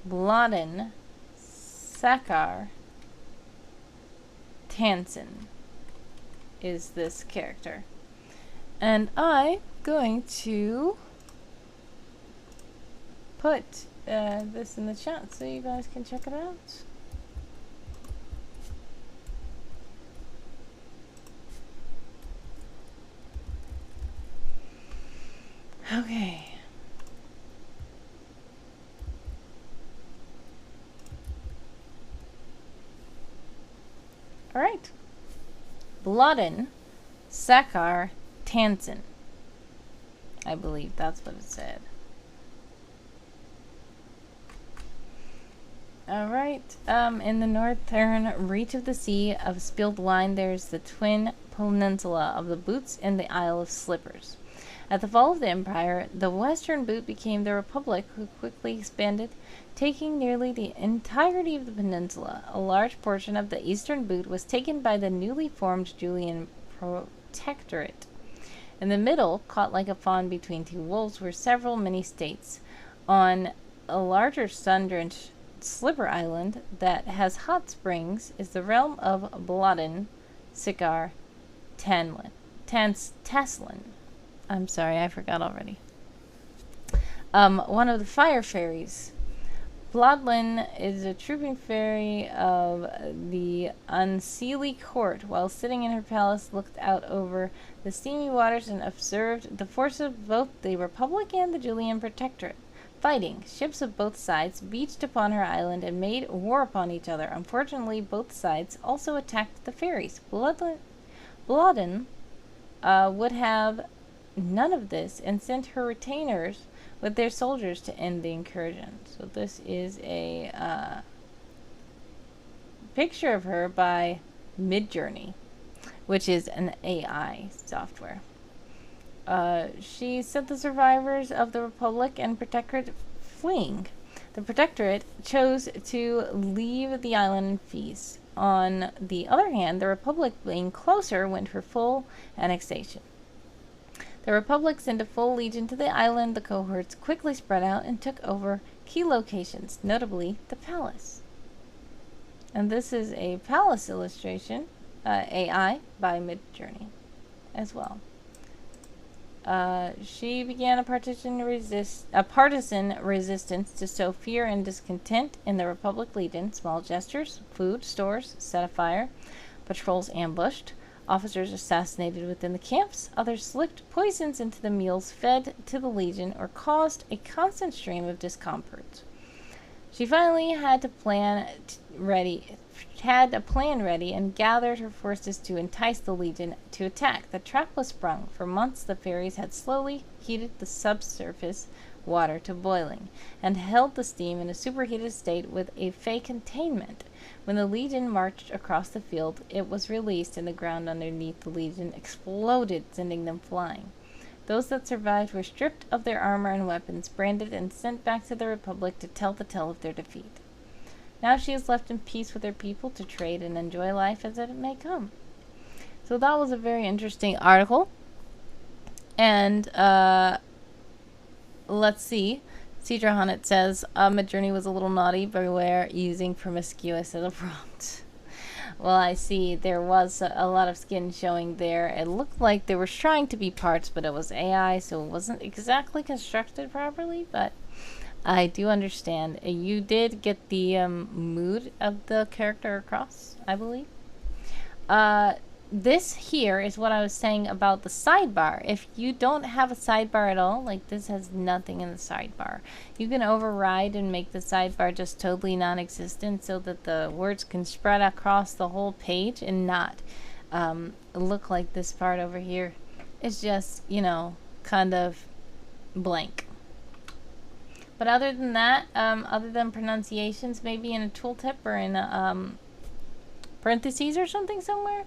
Speaker 1: Blodyn, llachar, tanllyd is this character, and I'm going to put this in the chat so you guys can check it out. Okay. All right. Blodyn, llachar, tanllyd. I believe that's what it said. Alright, in the northern reach of the Sea of Spilled Wine, there's the twin peninsula of the Boots and the Isle of Slippers. At the fall of the Empire, the western Boot became the Republic, who quickly expanded, taking nearly the entirety of the peninsula. A large portion of the eastern Boot was taken by the newly formed Julian Protectorate. In the middle, caught like a fawn between 2 wolves, were several mini-states. On a larger sun-drenched Slipper Island that has hot springs is the realm of Blodyn, llachar, tanllyd. I'm sorry, I forgot already. One of the fire fairies. Blodyn is a trooping fairy of the unseelie court. While sitting in her palace, looked out over the steamy waters and observed the forces of both the Republic and the Julian Protectorate fighting. Ships of both sides beached upon her island and made war upon each other. Unfortunately, both sides also attacked the fairies. Blodyn would have none of this and sent her retainers with their soldiers to end the incursion. So this is a picture of her by Midjourney, which is an AI software. She sent the survivors of the Republic and Protectorate fleeing. The Protectorate chose to leave the island and feast. On the other hand, the Republic, being closer, went for full annexation. The Republic sent a full legion to the island. The cohorts quickly spread out and took over key locations, notably the palace. And this is a palace illustration, AI, by Midjourney as well. She began a partisan resistance to sow fear and discontent in the Republic Legion. Small gestures, food, stores set afire, patrols ambushed, officers assassinated within the camps, others slipped poisons into the meals fed to the Legion or caused a constant stream of discomfort. She finally had a plan ready and gathered her forces to entice the Legion to attack. The trap was sprung. For months the fairies had slowly heated the subsurface water to boiling and held the steam in a superheated state with a fake containment. When the Legion marched across the field, it was released and the ground underneath the Legion exploded, sending them flying. Those that survived were stripped of their armor and weapons, branded, and sent back to the Republic to tell the tale of their defeat. Now she is left in peace with her people to trade and enjoy life as it may come. So that was a very interesting article. And let's see. Cedra Hunnet says, Midjourney was a little naughty, beware using promiscuous as a prompt. Well, I see there was a lot of skin showing there. It looked like they were trying to be parts, but it was AI, so it wasn't exactly constructed properly, but I do understand. You did get the mood of the character across, I believe. This here is what I was saying about the sidebar. If you don't have a sidebar at all, like this has nothing in the sidebar, you can override and make the sidebar just totally non-existent so that the words can spread across the whole page and not look like this part over here. It's just, you know, kind of blank. But other than that, other than pronunciations, maybe in a tooltip or in a parentheses or something somewhere,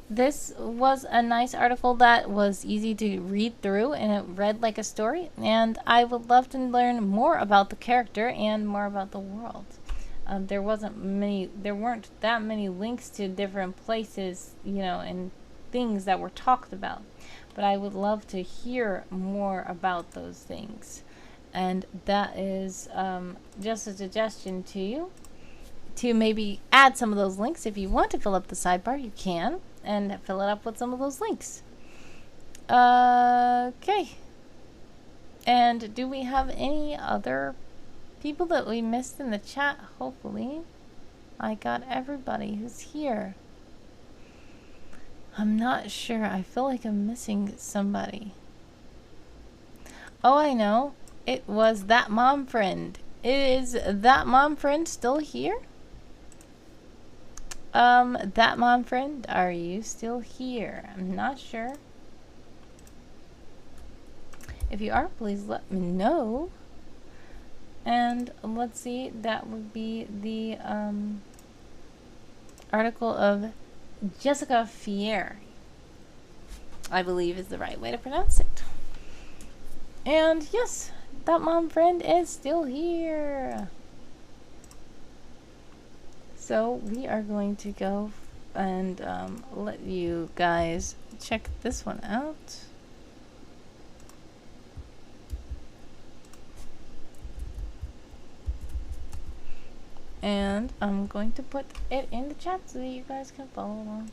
Speaker 1: this was a nice article that was easy to read through and it read like a story, and I would love to learn more about the character and more about the world. There weren't that many links to different places, you know, and things that were talked about, but I would love to hear more about those things. And that is just a suggestion to you to maybe add some of those links. If you want to fill up the sidebar, you can, and fill it up with some of those links. Okay. And do we have any other people that we missed in the chat? Hopefully. I got everybody who's here. I'm not sure. I feel like I'm missing somebody. Oh, I know. It was ThatMomFriend. Is ThatMomFriend still here? ThatMomFriend, are you still here? I'm not sure. If you are, please let me know. And let's see, that would be the article of Jessica Fiyere, I believe is the right way to pronounce it. And yes, ThatMomFriend is still here. So we are going to go and let you guys check this one out. And I'm going to put it in the chat so that you guys can follow along.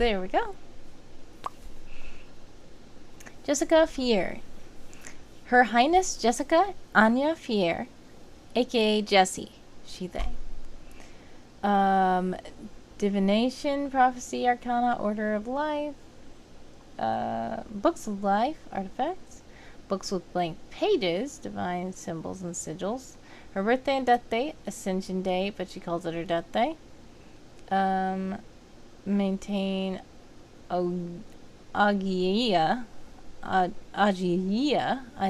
Speaker 1: There we go. Jessica Fiyere. Her Highness Jessica Anya Fiyere, aka Jessie, she, they. Divination, Prophecy, Arcana, Order of Life, Books of Life, Artifacts, Books with Blank Pages, Divine Symbols and Sigils. Her birthday and death date, Ascension Day, but she calls it her death day. Maintain Agia, I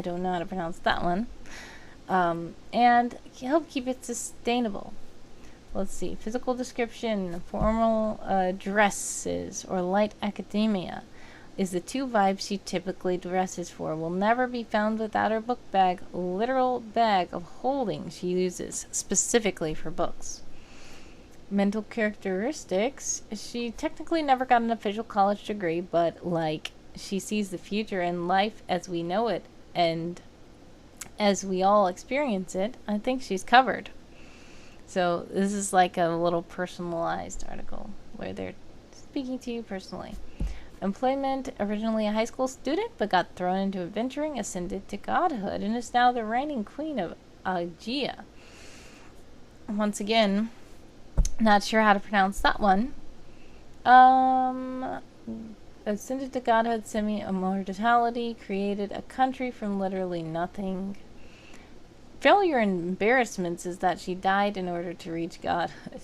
Speaker 1: don't know how to pronounce that one. And help keep it sustainable. Let's see. Physical description, formal dresses, or light academia is the two vibes she typically dresses for. Will never be found without her book bag, literal bag of holding she uses specifically for books. Mental characteristics. She technically never got an official college degree, but like she sees the future in life as we know it and as we all experience it, I think she's covered. So this is like a little personalized article where they're speaking to you personally. Employment, originally a high school student, but got thrown into adventuring, ascended to godhood, and is now the reigning queen of Agia. Once again, not sure how to pronounce that one. Ascended to godhood, semi-immortality, created a country from literally nothing. Failure and embarrassments is that she died in order to reach godhood.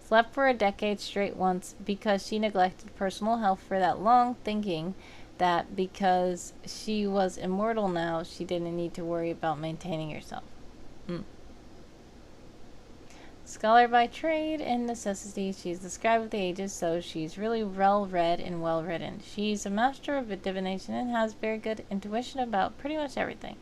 Speaker 1: Slept for a decade straight once because she neglected personal health for that long, thinking that because she was immortal now, she didn't need to worry about maintaining herself. Scholar by trade and necessity, she's the scribe of the ages, so she's really well-read and well-written. She's a master of divination and has very good intuition about pretty much everything.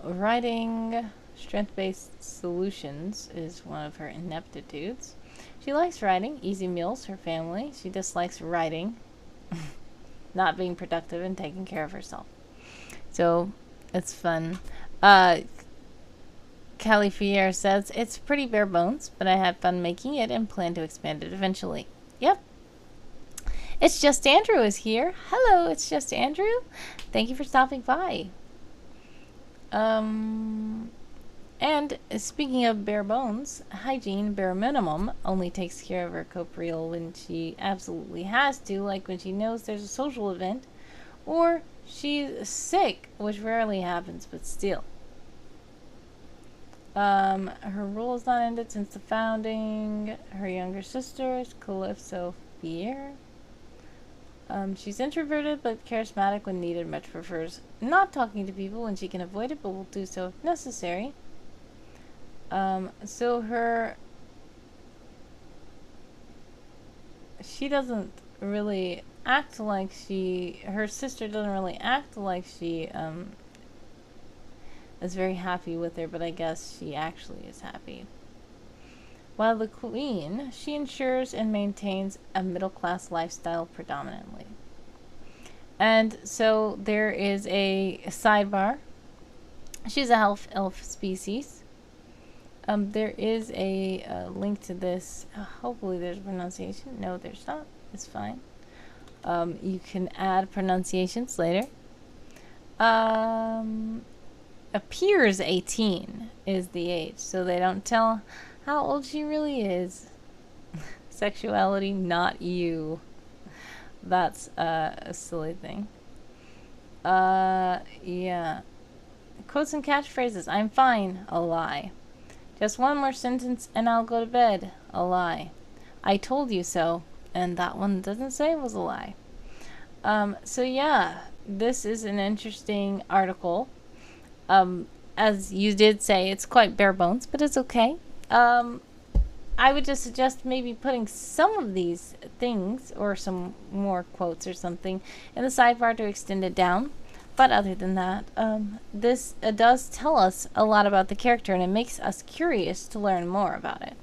Speaker 1: Writing, strength-based solutions is one of her ineptitudes. She likes writing, easy meals, her family. She dislikes writing, not being productive and taking care of herself. So, it's fun. Callie Fiyere says, it's pretty bare bones, but I had fun making it and plan to expand it eventually. Yep. It's Just Andrew is here. Hello, it's Just Andrew. Thank you for stopping by. And speaking of bare bones, hygiene, bare minimum, only takes care of her corporeal when she absolutely has to, like when she knows there's a social event, or she's sick, which rarely happens, but still. Her rule has not ended since the founding. Her younger sister is Calypso Fiyere. She's introverted but charismatic when needed, much prefers not talking to people when she can avoid it, but will do so if necessary. So she doesn't really act like her sister doesn't really act like she, is very happy with her, but I guess she actually is happy. While the queen, she ensures and maintains a middle-class lifestyle predominantly. And so there is a sidebar. She's a half elf species. There is a link to this. Hopefully there's a pronunciation. No, there's not. It's fine. You can add pronunciations later. Appears 18 is the age, so they don't tell how old she really is. Sexuality, not you. That's a silly thing. Yeah. Quotes and catchphrases. I'm fine. A lie. Just one more sentence and I'll go to bed. A lie. I told you so. And that one doesn't say it was a lie. So yeah, this is an interesting article. As you did say, it's quite bare bones, but it's okay. I would just suggest maybe putting some of these things or some more quotes or something in the sidebar to extend it down. But other than that, this does tell us a lot about the character, and it makes us curious to learn more about it.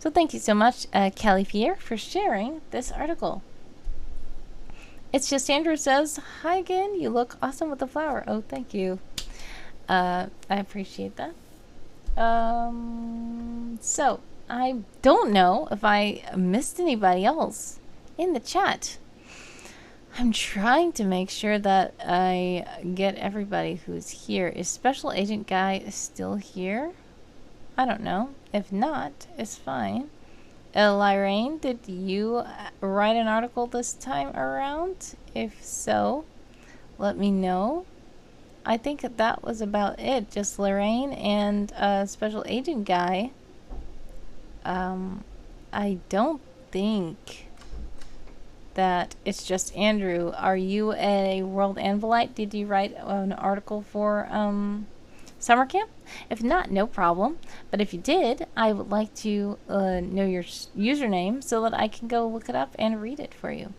Speaker 1: So thank you so much, Callie Fiyere, for sharing this article. It's Just Andrew says, hi again, you look awesome with the flower. Oh, thank you. I appreciate that. So, I don't know if I missed anybody else in the chat. I'm trying to make sure that I get everybody who's here. Is Special Agent Guy still here? I don't know. If not, it's fine. Lyrene, did you write an article this time around? If so, let me know. I think that was about it. Just Lorraine and Special Agent Guy. I don't think that it's just Andrew. Are you a World Anvilite? Did you write an article for summer camp? If not, no problem. But if you did, I would like to know your username so that I can go look it up and read it for you.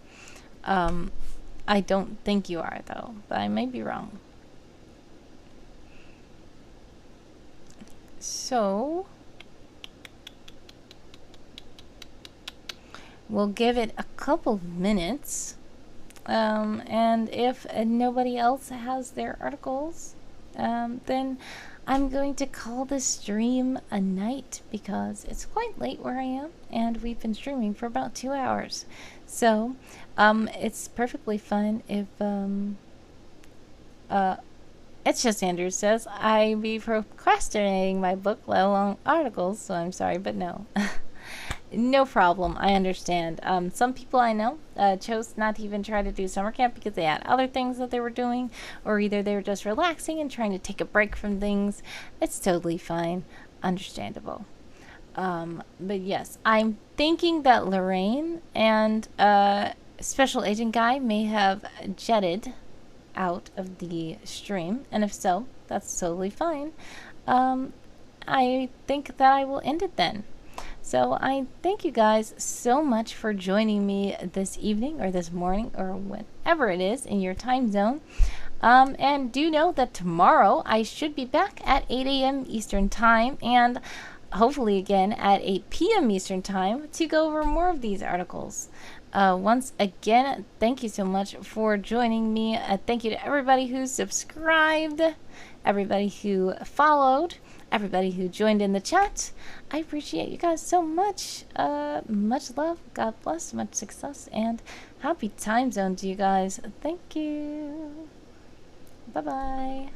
Speaker 1: I don't think you are, though, but I may be wrong. So we'll give it a couple of minutes, and if nobody else has their articles, then I'm going to call this stream a night because it's quite late where I am, and we've been streaming for about 2 hours. So it's perfectly fine if it's just Andrew says I be procrastinating my book, let alone articles, so I'm sorry, but no. No problem, I understand. Some people I know chose not to even try to do summer camp because they had other things that they were doing, or either they were just relaxing and trying to take a break from things. It's totally fine, understandable. But yes, I'm thinking that Lorraine and Special Agent Guy may have jetted out of the stream, and if so, that's totally fine. I think that I will end it then. So I thank you guys so much for joining me this evening or this morning or whenever it is in your time zone. And do know that tomorrow I should be back at 8 a.m. Eastern Time, and hopefully again at 8 p.m. Eastern Time to go over more of these articles. Once again, thank you so much for joining me. Thank you to everybody who subscribed, everybody who followed, everybody who joined in the chat. I appreciate you guys so much. Much love, God bless, much success, and happy time zone to you guys. Thank you. Bye-bye.